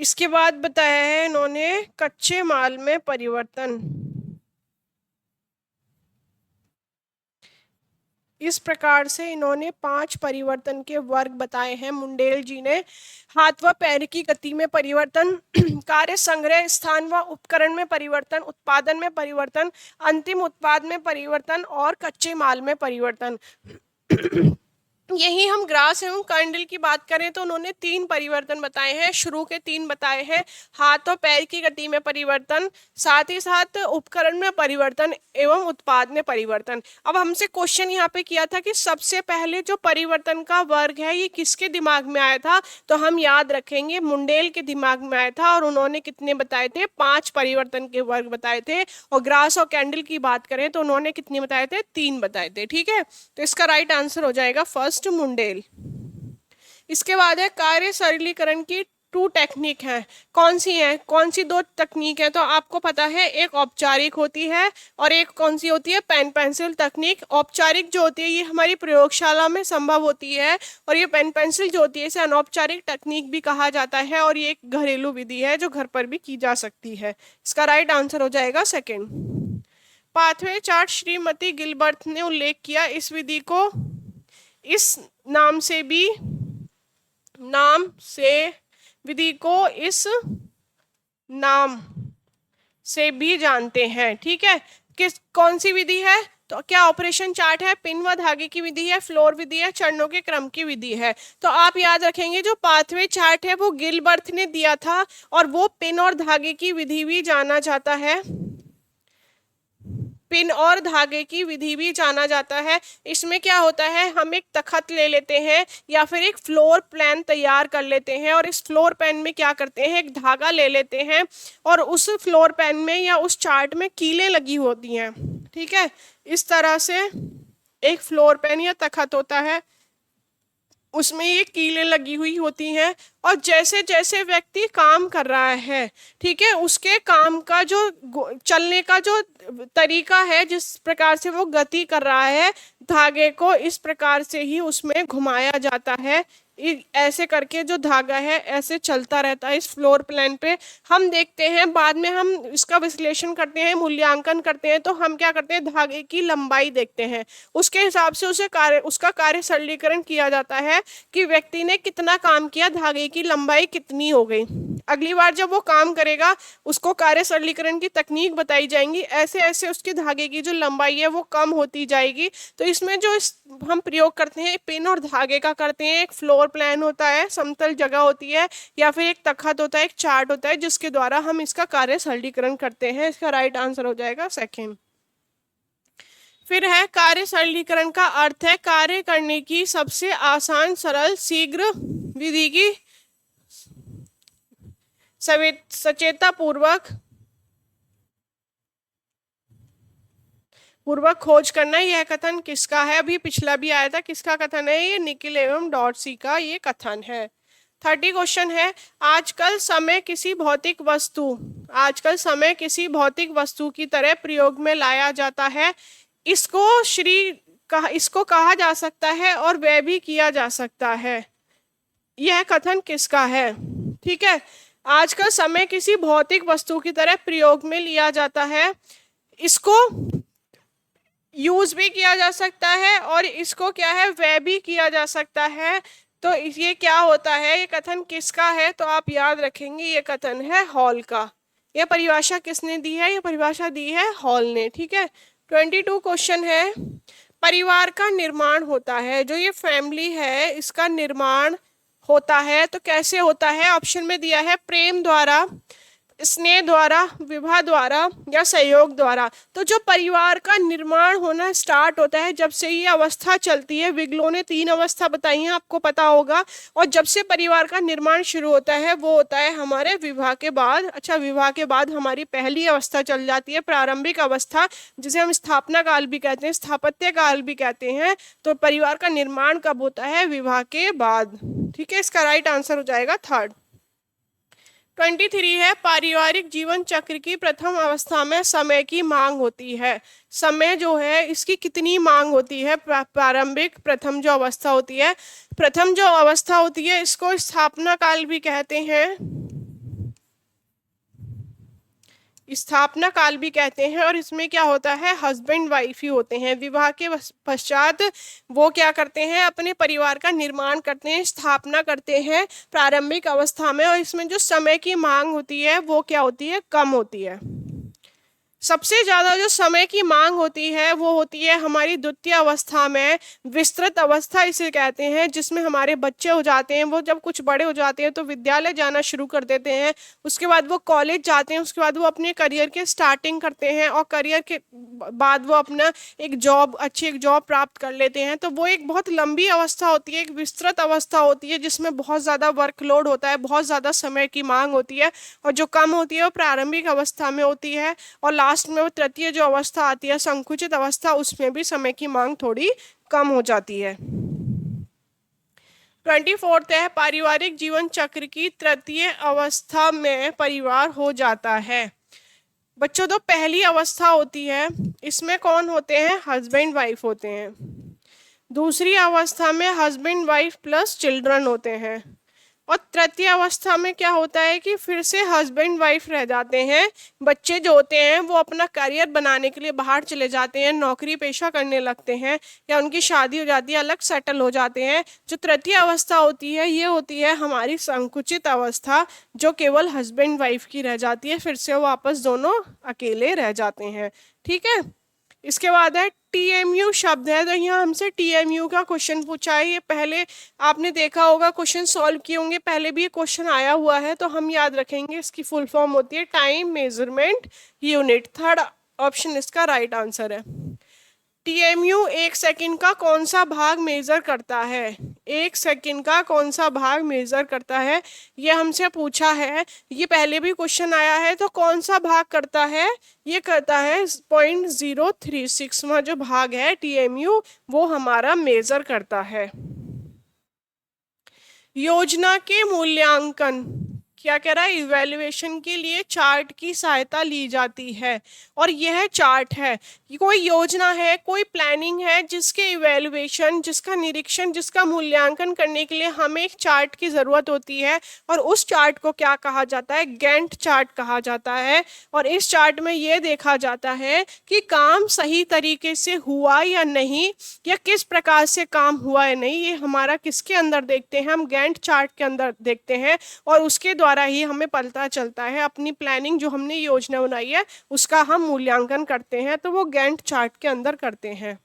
इसके बाद बताया है इन्होंने कच्चे माल में परिवर्तन। इस प्रकार से इन्होंने 5 परिवर्तन के वर्ग बताए हैं मुंडेल जी ने। हाथ व पैर की गति में परिवर्तन, कार्य संग्रह स्थान व उपकरण में परिवर्तन, उत्पादन में परिवर्तन, अंतिम उत्पाद में परिवर्तन और कच्चे माल में परिवर्तन। यही हम ग्रास एवं कैंडल की बात करें तो उन्होंने 3 परिवर्तन बताए हैं। शुरू के 3 बताए हैं, हाथ और पैर की गति में परिवर्तन, साथ ही साथ उपकरण में परिवर्तन एवं उत्पाद में परिवर्तन। अब हमसे क्वेश्चन यहाँ पे किया था कि सबसे पहले जो परिवर्तन का वर्ग है ये किसके दिमाग में आया था? तो हम याद रखेंगे मुंडेल के दिमाग में आया था। और उन्होंने कितने बताए थे? 5 परिवर्तन के वर्ग बताए थे। और ग्रास और कैंडल की बात करें तो उन्होंने कितने बताए थे? 3 बताए थे, ठीक है। तो इसका राइट आंसर हो जाएगा फर्स्ट मुंडेल। इसके बाद है कार्य सरलीकरण की 2 टेक्निक है। कौन सी है? कौन सी 2 तकनीक है? तो आपको पता है एक औपचारिक होती है और एक कौन सी होती है? पेन पेंसिल तकनीक। औपचारिक जो होती है ये हमारी प्रयोगशाला में संभव होती है, और ये पेन पेंसिल जो होती है इसे अनौपचारिक तकनीक भी कहा जाता है, और ये एक घरेलू विधि है जो घर पर भी की जा सकती है। इसका राइट आंसर हो जाएगा second. Pathway chart Shrimati Gilbert ने उल्लेख किया। इस विधि को इस नाम से भी, विधि को इस नाम से भी जानते हैं, ठीक है। कौन सी विधि है? तो क्या ऑपरेशन चार्ट है, पिन व धागे की विधि है, फ्लोर विधि है, चरणों के क्रम की विधि है? तो आप याद रखेंगे जो पाथवे चार्ट है वो गिलबर्ट ने दिया था, और वो पिन और धागे की विधि भी जाना जाता है। पिन और धागे की विधि भी जाना जाता है। इसमें क्या होता है, हम एक तखत ले लेते हैं या फिर एक फ्लोर प्लान तैयार कर लेते हैं, और इस फ्लोर प्लान में क्या करते हैं, एक धागा ले लेते हैं, और उस फ्लोर प्लान में या उस चार्ट में कीलें लगी होती हैं, ठीक है। इस तरह से एक फ्लोर प्लान या तखत होता है, उसमें ये कीलें लगी हुई होती हैं, और जैसे जैसे व्यक्ति काम कर रहा है, ठीक है, उसके काम का जो चलने का जो तरीका है, जिस प्रकार से वो गति कर रहा है, धागे को इस प्रकार से ही उसमें घुमाया जाता है। ऐसे करके जो धागा है ऐसे चलता रहता है इस फ्लोर प्लान पे। हम देखते हैं बाद में, हम इसका विश्लेषण करते हैं, मूल्यांकन करते हैं, तो हम क्या करते हैं, धागे की लंबाई देखते हैं, उसके हिसाब से उसका कार्य सरलीकरण किया जाता है कि व्यक्ति ने कितना काम किया, धागे की लंबाई कितनी हो गई। अगली बार जब वो काम करेगा उसको कार्य सरलीकरण की तकनीक बताई जाएंगी, ऐसे ऐसे उसके धागे की जो लंबाई है वो कम होती जाएगी। तो इसमें जो हम प्रयोग करते हैं पिन और धागे का करते हैं, एक फ्लोर प्लान होता है, समतल जगह होती है, या फिर एक तखत होता है, एक चार्ट होता है, जिसके द्वारा हम इसका कार्य सरलीकरण करते हैं। इसका राइट आंसर हो जाएगा सेकेंड। फिर है कार्य सरलीकरण का अर्थ है कार्य करने की सबसे आसान, सरल, शीघ्र विधि की सचेता पूर्वक खोज करना। यह कथन किसका है? अभी पिछला भी आया था, किसका कथन है? ये निकिल एवं डॉर्सी का ये कथन है। 30 क्वेश्चन है, आजकल समय किसी भौतिक वस्तु की तरह प्रयोग में लाया जाता है। इसको कहा जा सकता है और वह भी किया जा सकता है। यह कथन किसका है? ठीक है, आजकल समय किसी भौतिक वस्तु की तरह प्रयोग में लिया जाता है, इसको यूज भी किया जा सकता है और इसको क्या है, वह भी किया जा सकता है। तो ये क्या होता है? ये कथन किसका है? तो आप याद रखेंगे ये कथन है हॉल का। यह परिभाषा किसने दी है? ये परिभाषा दी है हॉल ने। ठीक है, 22 क्वेश्चन है, परिवार का निर्माण होता है, जो ये फैमिली है इसका निर्माण होता है तो कैसे होता है? ऑप्शन में दिया है प्रेम द्वारा, स्नेह द्वारा, विवाह द्वारा या सहयोग द्वारा। तो जो परिवार का निर्माण होना स्टार्ट होता है, जब से ये अवस्था चलती है, विग्लो ने 3 अवस्था बताई हैं, आपको पता होगा। और जब से परिवार का निर्माण शुरू होता है वो होता है हमारे विवाह के बाद। अच्छा, विवाह के बाद हमारी पहली अवस्था चल जाती है प्रारंभिक अवस्था, जिसे हम स्थापना काल भी कहते हैं, स्थापत्य काल भी कहते हैं। तो परिवार का निर्माण कब होता है? विवाह के बाद। ठीक है, इसका राइट आंसर हो जाएगा 3rd। 23 है, पारिवारिक जीवन चक्र की प्रथम अवस्था में समय की मांग होती है। समय जो है इसकी कितनी मांग होती है? प्रारंभिक प्रथम जो अवस्था होती है, इसको स्थापना काल भी कहते हैं, स्थापना काल भी कहते हैं। और इसमें क्या होता है? हस्बैंड वाइफ ही होते हैं। विवाह के पश्चात वो क्या करते हैं? अपने परिवार का निर्माण करते हैं, स्थापना करते हैं प्रारंभिक अवस्था में। और इसमें जो समय की मांग होती है वो क्या होती है? कम होती है। सबसे ज्यादा जो समय की मांग होती है वो होती है हमारी द्वितीय अवस्था में, विस्तृत अवस्था इसे कहते हैं, जिसमें हमारे बच्चे हो जाते हैं, वो जब कुछ बड़े हो जाते हैं तो विद्यालय जाना शुरू कर देते हैं, उसके बाद वो कॉलेज जाते हैं, उसके बाद वो अपने करियर के स्टार्टिंग करते हैं और करियर के बाद वो अपना अच्छी एक जॉब प्राप्त कर लेते हैं। तो वो एक बहुत लंबी अवस्था होती है, एक विस्तृत अवस्था होती है, जिसमें बहुत ज़्यादा वर्कलोड होता है, बहुत ज़्यादा समय की मांग होती है। और जो कम होती है वो प्रारंभिक अवस्था में होती है। और लास्ट में वो तृतीय जो अवस्था आती है, संकुचित अवस्था, उसमें भी समय की मांग थोड़ी कम हो जाती है। 24 है, पारिवारिक जीवन चक्र की तृतीय अवस्था में परिवार हो जाता है। बच्चों, तो पहली अवस्था होती है, इसमें कौन होते हैं? हस्बैंड वाइफ होते हैं। दूसरी अवस्था में हस्बैंड वाइफ प्लस चिल्ड्रन होते हैं। और तृतीय अवस्था में क्या होता है कि फिर से हस्बैंड वाइफ रह जाते हैं। बच्चे जो होते हैं वो अपना करियर बनाने के लिए बाहर चले जाते हैं, नौकरी पेशा करने लगते हैं, या उनकी शादी हो जाती है, अलग सेटल हो जाते हैं। जो तृतीय अवस्था होती है ये होती है हमारी संकुचित अवस्था, जो केवल हस्बैंड वाइफ की रह जाती है, फिर से वो वापस दोनों अकेले रह जाते हैं। ठीक है, इसके बाद है टीएमयू शब्द है। तो यहाँ हमसे टीएमयू का क्वेश्चन पूछा है, ये पहले आपने देखा होगा, क्वेश्चन सॉल्व किए होंगे, पहले भी ये क्वेश्चन आया हुआ है, तो हम याद रखेंगे। इसकी फुल फॉर्म होती है time measurement unit. 3rd option इसका राइट आंसर है। टीएमयू 1 सेकंड का कौन सा भाग मेजर करता है? 1 सेकंड का कौन सा भाग मेजर करता है, ये हमसे पूछा है। ये पहले भी क्वेश्चन आया है। तो कौन सा भाग करता है? ये करता है 0.036वां जो भाग है टीएमयू, वो हमारा मेजर करता है। योजना के मूल्यांकन क्या कह रहा है? इवैल्यूएशन के लिए चार्ट की सहायता ली जाती है। और यह चार्ट है, कोई योजना है, कोई प्लानिंग है, जिसके इवैल्यूएशन, जिसका निरीक्षण, जिसका मूल्यांकन करने के लिए हमें एक चार्ट की जरूरत होती है। और उस चार्ट को क्या कहा जाता है? गैंट चार्ट कहा जाता है। और इस चार्ट में यह देखा जाता है कि काम सही तरीके से हुआ या नहीं, या किस प्रकार से काम हुआ या नहीं, ये हमारा किसके अंदर देखते हैं? हम गैंट चार्ट के अंदर देखते हैं। और उसके द्वारा ही हमें पता चलता है, अपनी प्लानिंग जो हमने योजना बनाई है उसका हम मूल्यांकन करते हैं, तो वो गैंट चार्ट के अंदर करते हैं।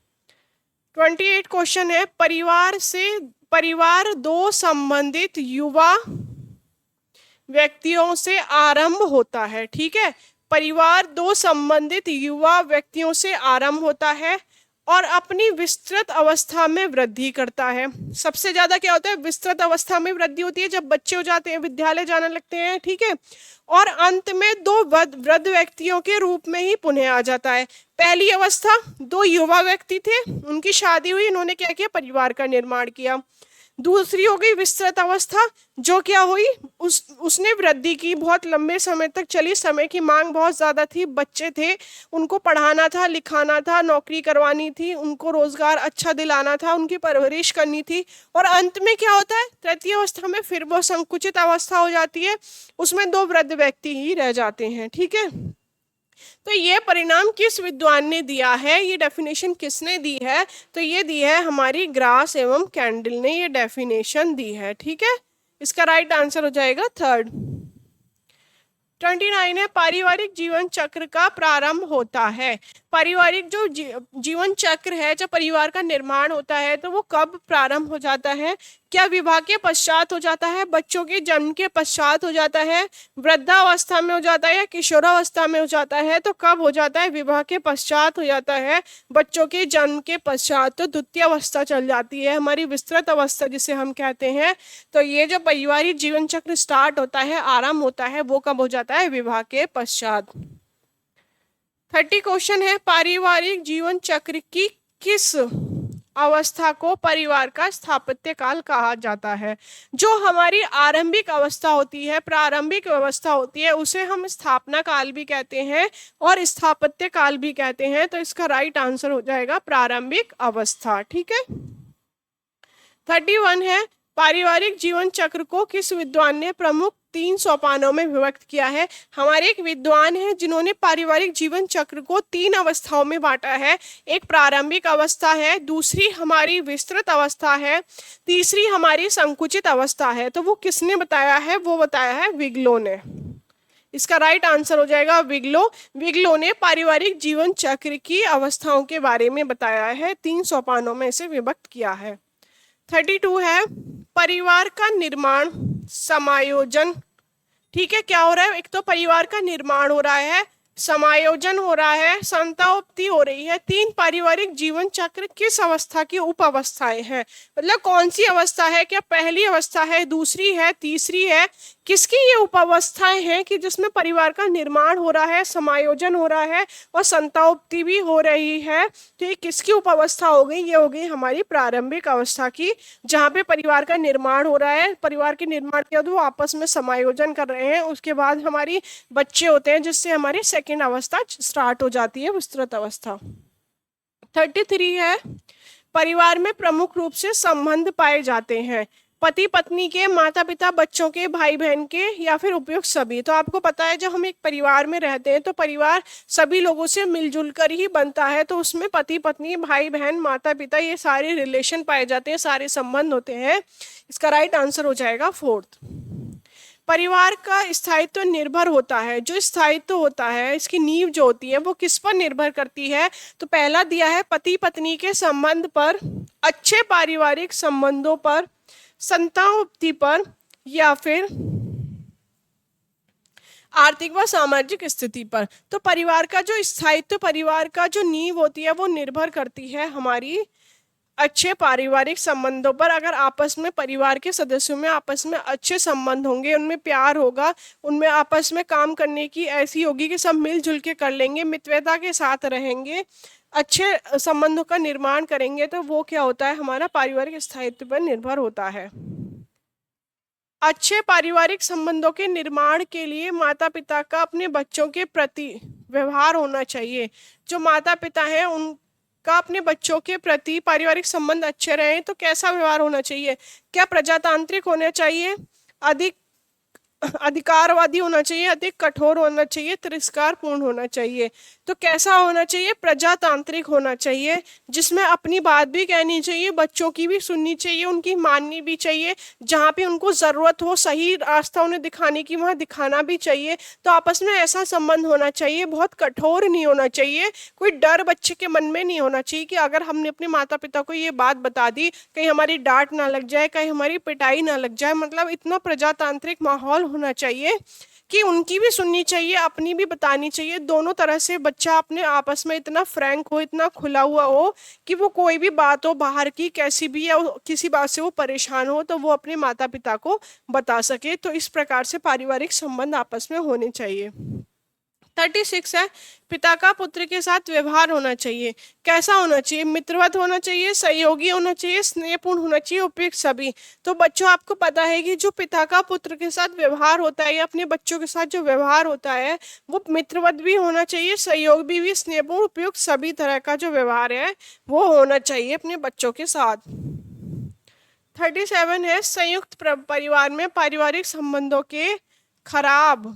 28 क्वेश्चन है, परिवार 2 संबंधित युवा व्यक्तियों से आरंभ होता है। ठीक है, परिवार 2 संबंधित युवा व्यक्तियों से आरंभ होता है। और अपनी विस्तृत अवस्था में वृद्धि करता है। सबसे ज्यादा क्या होता है, विस्तृत अवस्था में वृद्धि होती है जब बच्चे हो जाते हैं, विद्यालय जाने लगते हैं, ठीक है। और अंत में दो वृद्ध व्यक्तियों के रूप में ही पुनः आ जाता है। पहली अवस्था, दो युवा व्यक्ति थे, उनकी शादी हुई, इन्होंने क्या किया, परिवार का निर्माण किया। दूसरी हो गई विस्तृत अवस्था, जो क्या हुई, उसने वृद्धि की, बहुत लंबे समय तक चली, समय की मांग बहुत ज्यादा थी, बच्चे थे, उनको पढ़ाना था, लिखाना था, नौकरी करवानी थी, उनको रोजगार अच्छा दिलाना था, उनकी परवरिश करनी थी। और अंत में क्या होता है, तृतीय अवस्था में फिर वो संकुचित अवस्था हो जाती है, उसमें दो वृद्ध व्यक्ति ही रह जाते हैं, ठीक है। तो ये परिणाम किस विद्वान ने दिया है, ये डेफिनेशन किसने दी है, तो ये दी है हमारी ग्रास एवं कैंडल ने ये डेफिनेशन दी है, ठीक है। इसका राइट आंसर हो जाएगा थर्ड। 29 है, पारिवारिक जीवन चक्र का प्रारंभ होता है। पारिवारिक जो जीवन चक्र है, जब परिवार का निर्माण होता है तो वो कब प्रारंभ हो जाता है, क्या विवाह के पश्चात हो जाता है, बच्चों के जन्म के पश्चात हो जाता है, वृद्धावस्था में हो जाता है, या किशोरावस्था में हो जाता है, तो कब हो जाता है, विवाह के पश्चात हो जाता है, बच्चों के जन्म के पश्चात, तो द्वितीय अवस्था चल जाती है हमारी, विस्तृत अवस्था जिसे हम कहते हैं। तो ये जो पारिवारिक जीवन चक्र स्टार्ट होता है, आरंभ होता है, वो कब हो जाता है, विवाह के पश्चात। 30 क्वेश्चन है, पारिवारिक जीवन चक्र की किस अवस्था को परिवार का स्थापत्य काल कहा जाता है। जो हमारी आरंभिक अवस्था होती है, प्रारंभिक अवस्था होती है, उसे हम स्थापना काल भी कहते हैं और स्थापत्य काल भी कहते हैं। तो इसका राइट आंसर हो जाएगा प्रारंभिक अवस्था, ठीक है। 31 है, पारिवारिक जीवन चक्र को किस विद्वान ने प्रमुख 3 सोपानों में विभक्त किया है। हमारे एक विद्वान हैं जिन्होंने पारिवारिक जीवन चक्र को 3 अवस्थाओं में बांटा है। एक प्रारंभिक अवस्था है, दूसरी हमारी विस्तृत अवस्था है, तीसरी हमारी संकुचित अवस्था है। तो वो किसने बताया है, वो बताया है विग्लो ने। इसका राइट आंसर हो जाएगा विग्लो। विग्लो ने पारिवारिक जीवन चक्र की अवस्थाओं के बारे में बताया है, 3 सोपानों में इसे विभक्त किया है। 32 है, परिवार का निर्माण समायोजन, ठीक है। क्या हो रहा है, एक तो परिवार का निर्माण हो रहा है, समायोजन हो रहा है, संतानोत्पत्ति हो रही है। 3 पारिवारिक जीवन चक्र किस अवस्था की उप अवस्थाएं हैं, मतलब कौन सी अवस्था है, क्या पहली अवस्था है, दूसरी है, तीसरी है, किसकी ये उप अवस्थाएं हैं कि जिसमें परिवार का निर्माण हो रहा है, समायोजन हो रहा है और संतानोत्पत्ति भी हो रही है। तो ये किसकी उप अवस्था हो गई, ये हो गई हमारी प्रारंभिक अवस्था की, जहाँ पे परिवार का निर्माण हो रहा है, परिवार के निर्माण के बाद वो आपस में समायोजन कर रहे हैं, उसके बाद हमारी बच्चे होते हैं, जिससे हमारी सेकेंड अवस्था स्टार्ट हो जाती है, विस्तृत अवस्था। 33 है, परिवार में प्रमुख रूप से संबंध पाए जाते हैं, पति पत्नी के, माता पिता, बच्चों के, भाई बहन के, या फिर उपयुक्त सभी। तो आपको पता है जब हम एक परिवार में रहते हैं तो परिवार सभी लोगों से मिलजुल कर ही बनता है, तो उसमें पति पत्नी, भाई बहन, माता पिता, ये सारे रिलेशन पाए जाते हैं, सारे संबंध होते हैं। इसका राइट आंसर हो जाएगा 4th। परिवार का स्थायित्व निर्भर होता है, जो स्थायित्व होता है, इसकी नींव जो होती है वो किस पर निर्भर करती है, तो पहला दिया है पति पत्नी के संबंध पर, अच्छे पारिवारिक संबंधों पर, संतानोत्पत्ति पर, या फिर आर्थिक व सामाजिक स्थिति पर। तो परिवार का जो स्थायित्व, परिवार का जो नींव होती है वो निर्भर करती है हमारी अच्छे पारिवारिक संबंधों पर। अगर आपस में परिवार के सदस्यों में आपस में अच्छे संबंध होंगे, उनमें प्यार होगा, उनमें आपस में काम करने की ऐसी होगी कि सब मिलजुल के कर लेंगे, मित्रता के साथ रहेंगे, अच्छे संबंधों का निर्माण करेंगे, तो वो क्या होता है, हमारा पारिवारिक स्थायित्व पर निर्भर होता है। अच्छे पारिवारिक संबंधों के निर्माण के लिए माता पिता का अपने बच्चों के प्रति व्यवहार होना चाहिए। जो माता पिता हैं उनका अपने बच्चों के प्रति पारिवारिक संबंध अच्छे रहे तो कैसा व्यवहार होना चाहिए, क्या प्रजातांत्रिक होना चाहिए, अधिक अधिकारवादी होना चाहिए, अधिक कठोर होना चाहिए, तिरस्कारपूर्ण होना चाहिए। तो कैसा होना चाहिए, प्रजातांत्रिक होना चाहिए, जिसमें अपनी बात भी कहनी चाहिए, बच्चों की भी सुननी चाहिए, उनकी माननी भी चाहिए, जहाँ पे उनको ज़रूरत हो सही रास्ता उन्हें दिखाने की वहाँ दिखाना भी चाहिए। तो आपस में ऐसा संबंध होना चाहिए, बहुत कठोर नहीं होना चाहिए, कोई डर बच्चे के मन में नहीं होना चाहिए कि अगर हमने अपने माता पिता को ये बात बता दी कहीं हमारी डांट ना लग जाए, कहीं हमारी पिटाई ना लग जाए। मतलब इतना प्रजातांत्रिक माहौल होना चाहिए कि उनकी भी सुननी चाहिए, अपनी भी बतानी चाहिए। दोनों तरह से बच्चा अपने आपस में इतना फ्रैंक हो, इतना खुला हुआ हो कि वो कोई भी बात हो बाहर की कैसी भी, या किसी बात से वो परेशान हो तो वो अपने माता पिता को बता सके। तो इस प्रकार से पारिवारिक संबंध आपस में होने चाहिए। 36 है, पिता का पुत्र के साथ व्यवहार होना चाहिए। कैसा होना चाहिए? मित्रवत होना चाहिए, सहयोगी होना चाहिए, स्नेहपूर्ण होना चाहिए, उपयुक्त सभी। तो बच्चों आपको पता है कि जो पिता का पुत्र के साथ व्यवहार होता है या अपने बच्चों के साथ जो व्यवहार होता है वो मित्रवत भी होना चाहिए, सहयोग भी, स्नेहपूर्ण, उपयुक्त सभी तरह का जो व्यवहार है वो होना चाहिए अपने बच्चों के साथ। 37 है, संयुक्त परिवार में पारिवारिक संबंधों के खराब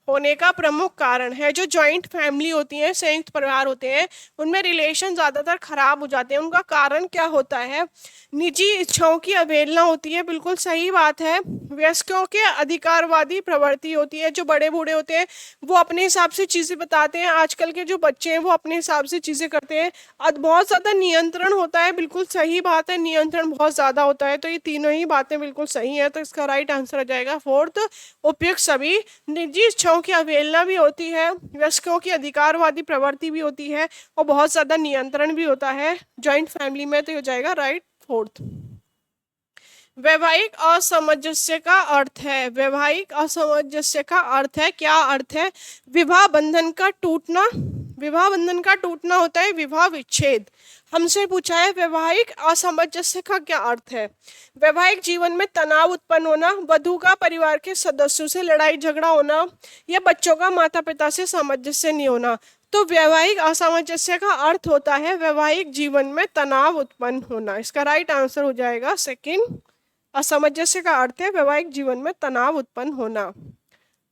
होने का प्रमुख कारण है। जो जॉइंट फैमिली होती है, संयुक्त परिवार होते हैं, उनमें रिलेशन ज्यादातर खराब हो जाते हैं। उनका कारण क्या होता है? निजी इच्छाओं की अवहेलना होती है, बिल्कुल सही बात है। वयस्कों के अधिकारवादी प्रवृत्ति होती है, जो बड़े बूढ़े होते हैं वो अपने हिसाब से चीजें बताते हैं। आजकल के जो बच्चे हैं वो अपने हिसाब से चीजें करते हैं। बहुत ज्यादा नियंत्रण होता है, बिल्कुल सही बात है, नियंत्रण बहुत ज्यादा होता है। तो ये तीनों ही बातें बिल्कुल सही है। तो इसका राइट आंसर आ जाएगा फोर्थ, उपयुक्त सभी। निजी इच्छाओं की अवहेलना भी होती है, वयस्कों की अधिकारवादी प्रवृत्ति भी होती है, और बहुत ज्यादा नियंत्रण भी होता है जॉइंट फैमिली में। तो हो जाएगा राइट फोर्थ। वैवाहिक असामंजस्य का अर्थ है, वैवाहिक असामंजस्य का अर्थ है, क्या अर्थ है? विवाह बंधन का टूटना, विवाह बंधन का टूटना होता है विवाह विच्छेद। हमसे पूछा है वैवाहिक असामंजस्य का क्या अर्थ है? वैवाहिक जीवन में तनाव उत्पन्न होना, वधू का परिवार के सदस्यों से लड़ाई झगड़ा होना, या बच्चों का माता पिता से सामंजस्य नहीं होना। तो वैवाहिक असामंजस्य का अर्थ होता है वैवाहिक जीवन में तनाव उत्पन्न होना। इसका राइट आंसर हो जाएगा सेकंड। असामंजस्य का अर्थ है वैवाहिक जीवन में तनाव उत्पन्न होना।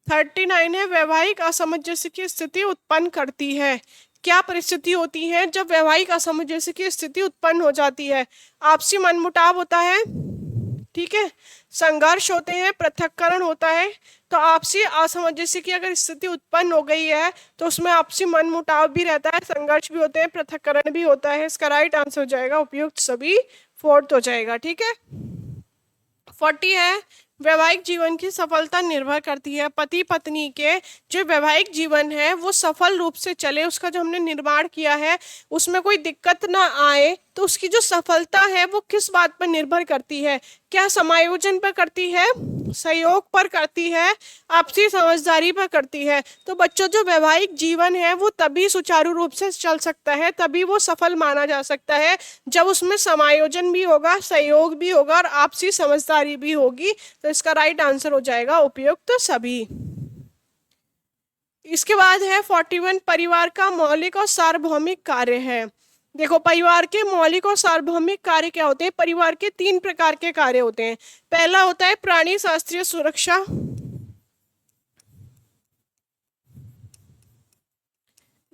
39 है, वैवाहिक असामंजस्य की स्थिति उत्पन्न करती है। क्या परिस्थिति होती है जब वैवाहिक असामंजस्य की स्थिति उत्पन्न हो जाती है? आपसी मनमुटाव होता है, ठीक है, संघर्ष होते हैं, पृथक्करण होता है। तो आपसी असामंजस्य की अगर स्थिति उत्पन्न हो गई है तो उसमें आपसी मनमुटाव भी रहता है, संघर्ष भी होते हैं, पृथक्करण भी होता है। इसका राइट आंसर हो जाएगा उपयुक्त सभी, फोर्थ हो जाएगा, ठीक है। 40 है, वैवाहिक जीवन की सफलता निर्भर करती है, पति पत्नी के जो वैवाहिक जीवन है वो सफल रूप से चले, उसका जो हमने निर्माण किया है उसमें कोई दिक्कत ना आए, तो उसकी जो सफलता है वो किस बात पर निर्भर करती है? क्या समायोजन पर करती है, सहयोग पर करती है, आपसी समझदारी पर करती है? तो बच्चों जो वैवाहिक जीवन है वो तभी सुचारू रूप से चल सकता है, तभी वो सफल माना जा सकता है जब उसमें समायोजन भी होगा, सहयोग भी होगा और आपसी समझदारी भी होगी। तो इसका राइट आंसर हो जाएगा उपयुक्त सभी। इसके बाद है 41, परिवार का मौलिक और सार्वभौमिक कार्य है। देखो परिवार के मौलिक और सार्वभौमिक कार्य क्या होते हैं? परिवार के 3 प्रकार के कार्य होते हैं। पहला होता है प्राणी शास्त्रीय सुरक्षा,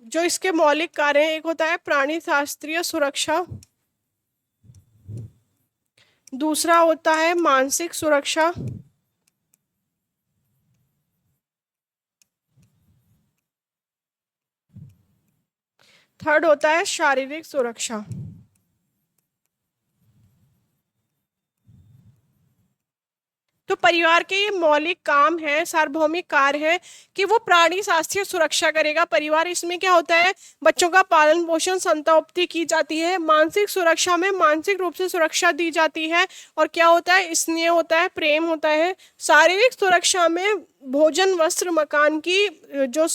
जो इसके मौलिक कार्य हैं, एक होता है प्राणी शास्त्रीय सुरक्षा, दूसरा होता है मानसिक सुरक्षा, थर्ड होता है शारीरिक सुरक्षा। तो परिवार के ये मौलिक काम है, सार्वभौमिक कार्य है कि वो प्राणी शास्त्रीय सुरक्षा करेगा परिवार। इसमें क्या होता है? बच्चों का पालन पोषण, संतानोत्पत्ति की जाती है। मानसिक सुरक्षा में मानसिक रूप से सुरक्षा दी जाती है, और क्या होता है? स्नेह होता है, प्रेम होता है। शारीरिक सुरक्षा में भोजन, वस्त्र, मकान की जो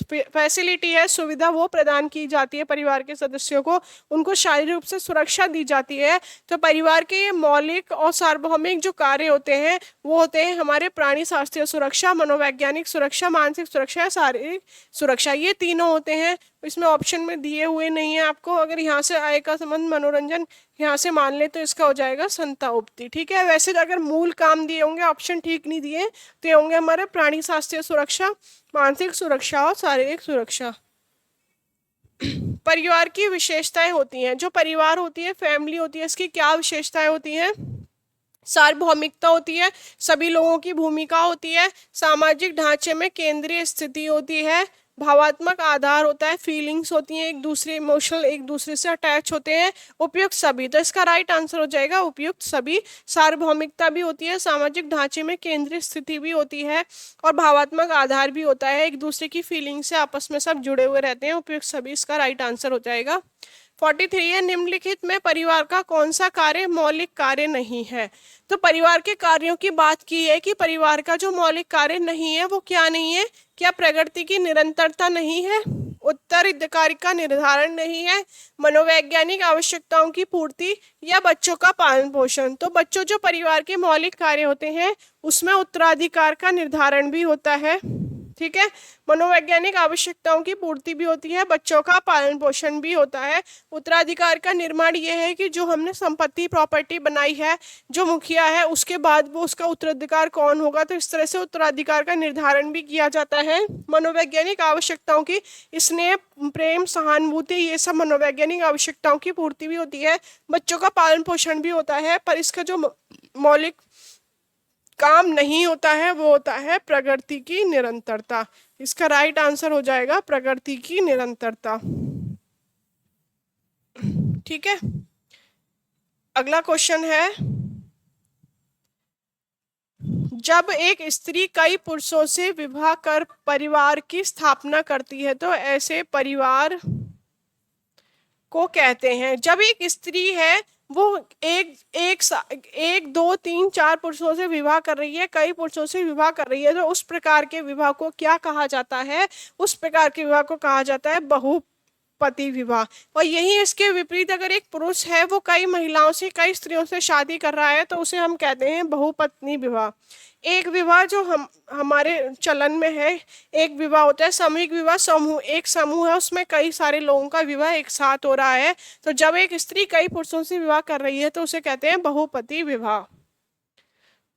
फैसिलिटी है, सुविधा, वो प्रदान की जाती है परिवार के सदस्यों को, उनको शारीरिक रूप से सुरक्षा दी जाती है। तो परिवार के ये मौलिक और सार्वभौमिक जो कार्य होते हैं वो होते हैं हमारे प्राणी शास्त्रीय सुरक्षा, मनोवैज्ञानिक सुरक्षा, मानसिक सुरक्षा, शारीरिक सुरक्षा, ये तीनों होते हैं। इसमें ऑप्शन में दिए हुए नहीं है आपको। अगर यहाँ से आय का संबंध, मनोरंजन यहाँ से मान ले तो इसका हो जाएगा संतानोत्पत्ति, ठीक है। वैसे अगर मूल काम दिए होंगे, ऑप्शन ठीक नहीं दिए, तो ये होंगे हमारे प्राणी शास्त्रीय सुरक्षा, मानसिक सुरक्षा और शारीरिक सुरक्षा। परिवार की विशेषताएं होती हैं, जो परिवार होती है, फैमिली होती है, इसकी क्या विशेषताएं होती हैं? सार्वभौमिकता होती है, सभी लोगों की भूमिका होती है, सामाजिक ढांचे में केंद्रीय स्थिति होती है, भावात्मक आधार होता है, फीलिंग्स होती हैं, एक दूसरे इमोशनल, एक दूसरे से अटैच होते हैं। उपयुक्त सभी, तो इसका राइट आंसर हो जाएगा उपयुक्त सभी। सार्वभौमिकता भी होती है, सामाजिक ढांचे में केंद्रीय स्थिति भी होती है, और भावात्मक आधार भी होता है, एक दूसरे की फीलिंग से आपस में सब जुड़े हुए रहते हैं। उपयुक्त सभी इसका राइट आंसर हो जाएगा। 43 है, निम्नलिखित में परिवार का कौन सा कार्य मौलिक कार्य नहीं है। तो परिवार के कार्यों की बात की है कि परिवार का जो मौलिक कार्य नहीं है वो क्या नहीं है। क्या प्रकृति की निरंतरता नहीं है, उत्तराधिकारी का निर्धारण नहीं है, मनोवैज्ञानिक आवश्यकताओं की पूर्ति, या बच्चों का पालन पोषण। तो बच्चों जो परिवार के मौलिक कार्य होते हैं उसमें उत्तराधिकार का निर्धारण भी होता है, ठीक है, मनोवैज्ञानिक आवश्यकताओं की पूर्ति भी होती है, बच्चों का पालन पोषण भी होता है। उत्तराधिकार का निर्माण यह है कि जो हमने संपत्ति प्रॉपर्टी बनाई है, जो मुखिया है उसके बाद वो उसका उत्तराधिकार कौन होगा, तो इस तरह से उत्तराधिकार का निर्धारण भी किया जाता है। मनोवैज्ञानिक आवश्यकताओं की स्नेह प्रेम सहानुभूति ये सब मनोवैज्ञानिक आवश्यकताओं की पूर्ति भी होती है। बच्चों का पालन पोषण भी होता है, पर इसका जो मौलिक काम नहीं होता है वो होता है प्रकृति की निरंतरता। इसका राइट आंसर हो जाएगा प्रकृति की निरंतरता, ठीक है। अगला क्वेश्चन है, जब एक स्त्री कई पुरुषों से विवाह कर परिवार की स्थापना करती है तो ऐसे परिवार को कहते हैं। जब एक स्त्री है वो एक दो तीन चार पुरुषों से विवाह कर रही है, कई पुरुषों से विवाह कर रही है, तो उस प्रकार के विवाह को क्या कहा जाता है, उस प्रकार के विवाह को कहा जाता है बहुपति विवाह। और यही इसके विपरीत अगर एक पुरुष है वो कई महिलाओं से कई स्त्रियों से शादी कर रहा है तो उसे हम कहते हैं बहुपत्नी विवाह। एक विवाह जो हमारे चलन में है, एक विवाह होता है सामूहिक विवाह, समूह एक समूह है उसमें कई सारे लोगों का विवाह एक साथ हो रहा है। तो जब एक स्त्री कई पुरुषों से विवाह कर रही है तो उसे कहते हैं बहुपति विवाह।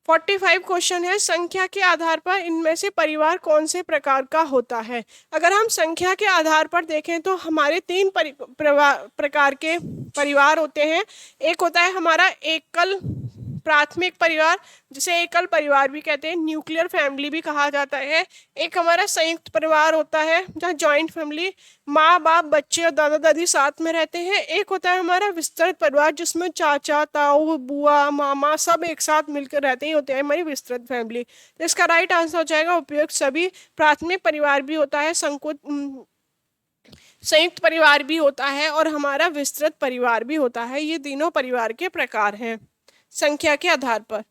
45 क्वेश्चन है, संख्या के आधार पर इनमें से परिवार कौन से प्रकार का होता है। अगर हम संख्या के आधार पर देखें तो हमारे तीन प्रकार के परिवार होते हैं। एक होता है हमारा एकल प्राथमिक परिवार, जिसे एकल परिवार भी कहते हैं, न्यूक्लियर फैमिली भी कहा जाता है। एक हमारा संयुक्त परिवार होता है जहाँ जॉइंट फैमिली, माँ बाप बच्चे और दादा दादी साथ में रहते हैं। एक होता है हमारा विस्तृत परिवार जिसमें चाचा ताऊ बुआ मामा सब एक साथ मिलकर रहते ही होते हैं, हमारी विस्तृत फैमिली। तो इसका राइट आंसर हो जाएगा उपयुक्त सभी। प्राथमिक परिवार भी होता है, संयुक्त परिवार भी होता है और हमारा विस्तृत परिवार भी होता है। ये तीनों परिवार के प्रकार हैं संख्या के आधार पर।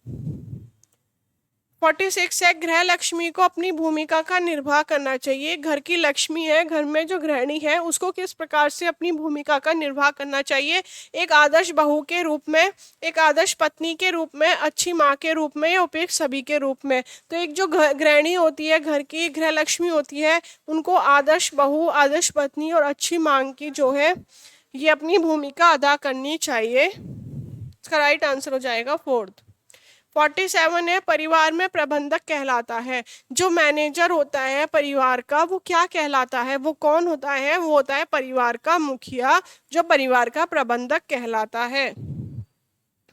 46 है, गृह लक्ष्मी को अपनी भूमिका का निर्वाह करना चाहिए। घर की लक्ष्मी है, घर में जो गृहिणी है उसको किस प्रकार से अपनी भूमिका का निर्वाह करना चाहिए, एक आदर्श बहू के रूप में, एक आदर्श पत्नी के रूप में, अच्छी माँ के रूप में, या उपयुक्त सभी के रूप में। तो एक जो गृहिणी होती है, घर की गृह लक्ष्मी होती है, उनको आदर्श बहू, आदर्श पत्नी और अच्छी माँ की जो है ये अपनी भूमिका अदा करनी चाहिए। इसका राइट आंसर हो जाएगा 4th। 47 है, परिवार में प्रबंधक कहलाता है। जो मैनेजर होता है परिवार का वो क्या कहलाता है, वो कौन होता है, वो होता है परिवार का मुखिया, जो परिवार का प्रबंधक कहलाता है।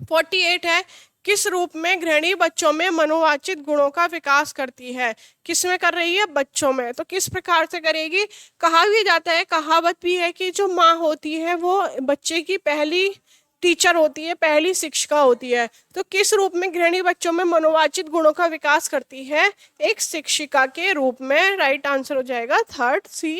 48 है, किस रूप में गृहिणी बच्चों में मनोवांछित गुणों का विकास करती है। किस में कर रही है, बच्चों में। तो किस प्रकार से करेगी, कहा भी जाता है, कहावत भी है कि जो माँ होती है वो बच्चे की पहली टीचर होती है, पहली शिक्षिका होती है। तो किस रूप में गृहिणी बच्चों में मनोवांछित गुणों का विकास करती है, एक शिक्षिका के रूप में। राइट आंसर हो जाएगा 3rd C,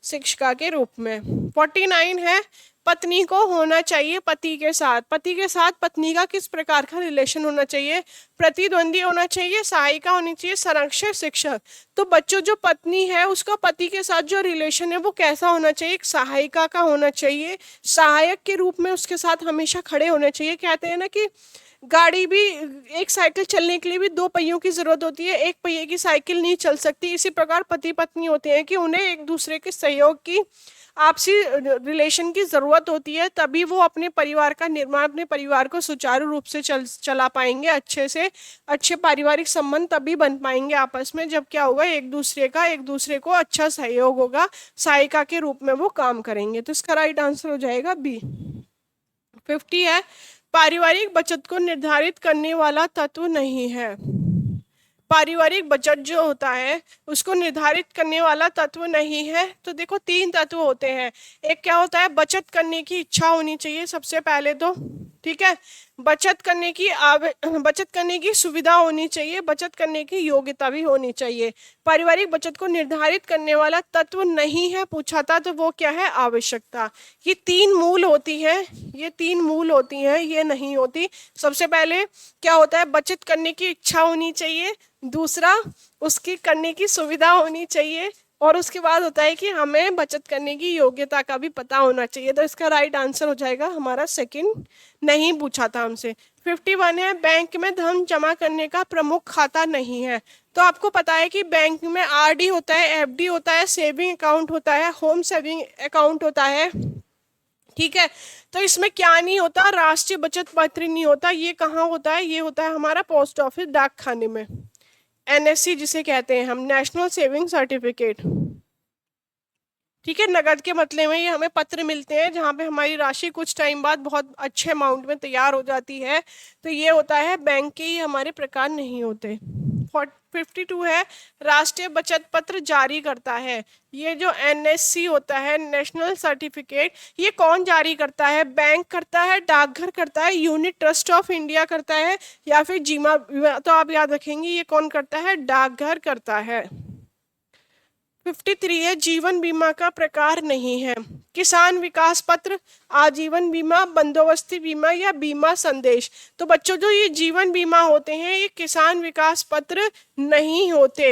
शिक्षिका के रूप में। 49 है, पत्नी को होना चाहिए पति के साथ। पति के साथ पत्नी का किस प्रकार का रिलेशन होना चाहिए, प्रतिद्वंदी होना चाहिए, सहायिका होनी चाहिए, संरक्षक, शिक्षक। तो बच्चों जो पत्नी है उसका पति के साथ जो रिलेशन है वो कैसा होना चाहिए, एक सहायिका का होना चाहिए, सहायक के रूप में उसके साथ हमेशा खड़े होने चाहिए। कहते हैं ना कि गाड़ी भी, एक साइकिल चलने के लिए भी 2 पहियों की जरूरत होती है, एक पहिए की साइकिल नहीं चल सकती। इसी प्रकार पति पत्नी होते हैं कि उन्हें एक दूसरे के सहयोग की, आपसी रिलेशन की जरूरत होती है, तभी वो अपने परिवार का निर्माण, अपने परिवार को सुचारू रूप से चला पाएंगे। अच्छे से अच्छे पारिवारिक संबंध तभी बन पाएंगे आपस में जब क्या होगा, एक दूसरे को अच्छा सहयोग होगा, सहायिका के रूप में वो काम करेंगे। तो इसका राइट आंसर हो जाएगा बी। 50 है, पारिवारिक बचत को निर्धारित करने वाला तत्व नहीं है। पारिवारिक बजट जो होता है उसको निर्धारित करने वाला तत्व नहीं है। तो देखो 3 तत्व होते हैं। एक क्या होता है, बचत करने की इच्छा होनी चाहिए सबसे पहले तो, ठीक है। बचत करने की सुविधा होनी चाहिए, बचत करने की योग्यता भी होनी चाहिए। पारिवारिक बचत को निर्धारित करने वाला तत्व नहीं है पूछा था, तो वो क्या है, आवश्यकता। ये 3 मूल होती है, ये 3 मूल होती हैं, ये नहीं होती। सबसे पहले क्या होता है, बचत करने की इच्छा होनी चाहिए, दूसरा उसकी करने की सुविधा होनी चाहिए, और उसके बाद होता है कि हमें बचत करने की योग्यता का भी पता होना चाहिए। तो इसका राइट आंसर हो जाएगा हमारा सेकंड, नहीं पूछा था हमसे। 51 है, बैंक में धन जमा करने का प्रमुख खाता नहीं है। तो आपको पता है कि बैंक में आरडी होता है, एफडी होता है, सेविंग अकाउंट होता है, होम सेविंग अकाउंट होता है, ठीक है। तो इसमें क्या नहीं होता, राष्ट्रीय बचत पत्र नहीं होता। ये कहाँ होता है, ये होता है हमारा पोस्ट ऑफिस, डाक खाने में, एनएससी जिसे कहते हैं हम, नेशनल सेविंग सर्टिफिकेट, ठीक है। नगद के बदले में ये हमें पत्र मिलते हैं जहाँ पे हमारी राशि कुछ टाइम बाद बहुत अच्छे अमाउंट में तैयार हो जाती है। तो ये होता है, बैंक के ही हमारे प्रकार नहीं होते। 52 है, राष्ट्रीय बचत पत्र जारी करता है। ये जो एनएससी होता है, नेशनल सर्टिफिकेट, ये कौन जारी करता है, बैंक करता है, डाकघर करता है, यूनिट ट्रस्ट ऑफ इंडिया करता है, या फिर जीमा। तो आप याद रखेंगे ये कौन करता है, डाकघर करता है। 53 है, जीवन बीमा का प्रकार नहीं है। किसान विकास पत्र, आजीवन बीमा, बंदोबस्ती बीमा या बीमा संदेश। तो बच्चों जो ये जीवन बीमा होते हैं ये किसान विकास पत्र नहीं होते,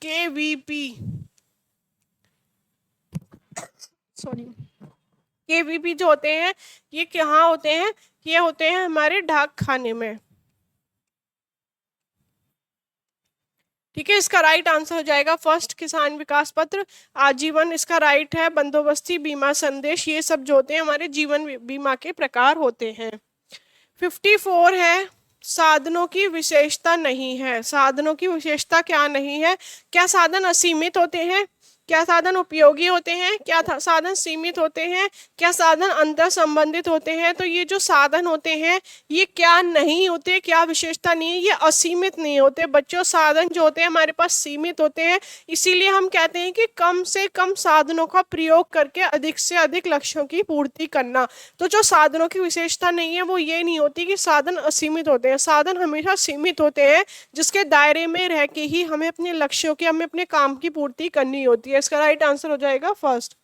केवीपी, सॉरी, केवीपी जो होते हैं ये कहाँ होते हैं, ये होते हैं हमारे डाक खाने में, ठीक है। इसका राइट आंसर हो जाएगा फर्स्ट, किसान विकास पत्र, आजीवन इसका राइट है, बंदोबस्ती, बीमा संदेश, ये सब जो होते हैं हमारे जीवन बीमा के प्रकार होते हैं। 54 है, साधनों की विशेषता नहीं है। साधनों की विशेषता क्या नहीं है, क्या साधन असीमित होते हैं, क्या साधन उपयोगी होते हैं, क्या साधन सीमित होते हैं, क्या साधन अंतर संबंधित होते हैं। तो ये जो साधन होते हैं ये क्या नहीं होते, क्या विशेषता नहीं है, ये असीमित नहीं होते बच्चों। साधन जो होते हैं हमारे पास सीमित होते हैं, इसीलिए हम कहते हैं कि कम से कम साधनों का प्रयोग करके अधिक से अधिक लक्ष्यों की पूर्ति करना। तो जो साधनों की विशेषता नहीं है वो ये नहीं होती कि साधन असीमित होते हैं, साधन हमेशा सीमित होते हैं, जिसके दायरे में रह के ही हमें अपने लक्ष्यों की, हमें अपने काम की पूर्ति करनी होती है। इसका राइट आंसर हो जाएगा फर्स्ट।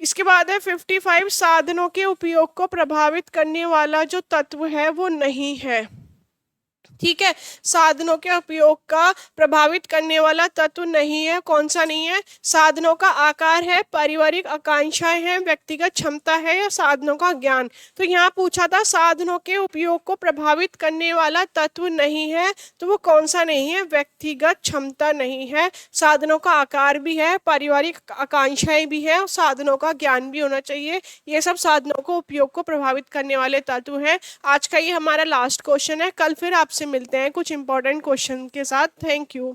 इसके बाद है 55, साधनों के उपयोग को प्रभावित करने वाला जो तत्व है वो नहीं है, ठीक है। साधनों के उपयोग का प्रभावित करने वाला तत्व नहीं है, कौन सा नहीं है, साधनों का आकार है, पारिवारिक आकांक्षाएं हैं, व्यक्तिगत क्षमता है, या साधनों का ज्ञान। तो यहाँ पूछा था साधनों के उपयोग को प्रभावित करने वाला तत्व नहीं है, तो वो कौन सा नहीं है, व्यक्तिगत क्षमता नहीं है। साधनों का आकार भी है, पारिवारिक आकांक्षाएं भी है, और साधनों का ज्ञान भी होना चाहिए। ये सब साधनों को उपयोग को प्रभावित करने वाले तत्व हैं। आज का ये हमारा लास्ट क्वेश्चन है, कल फिर आपसे मिलते हैं कुछ इंपॉर्टेंट क्वेश्चन के साथ। Thank you.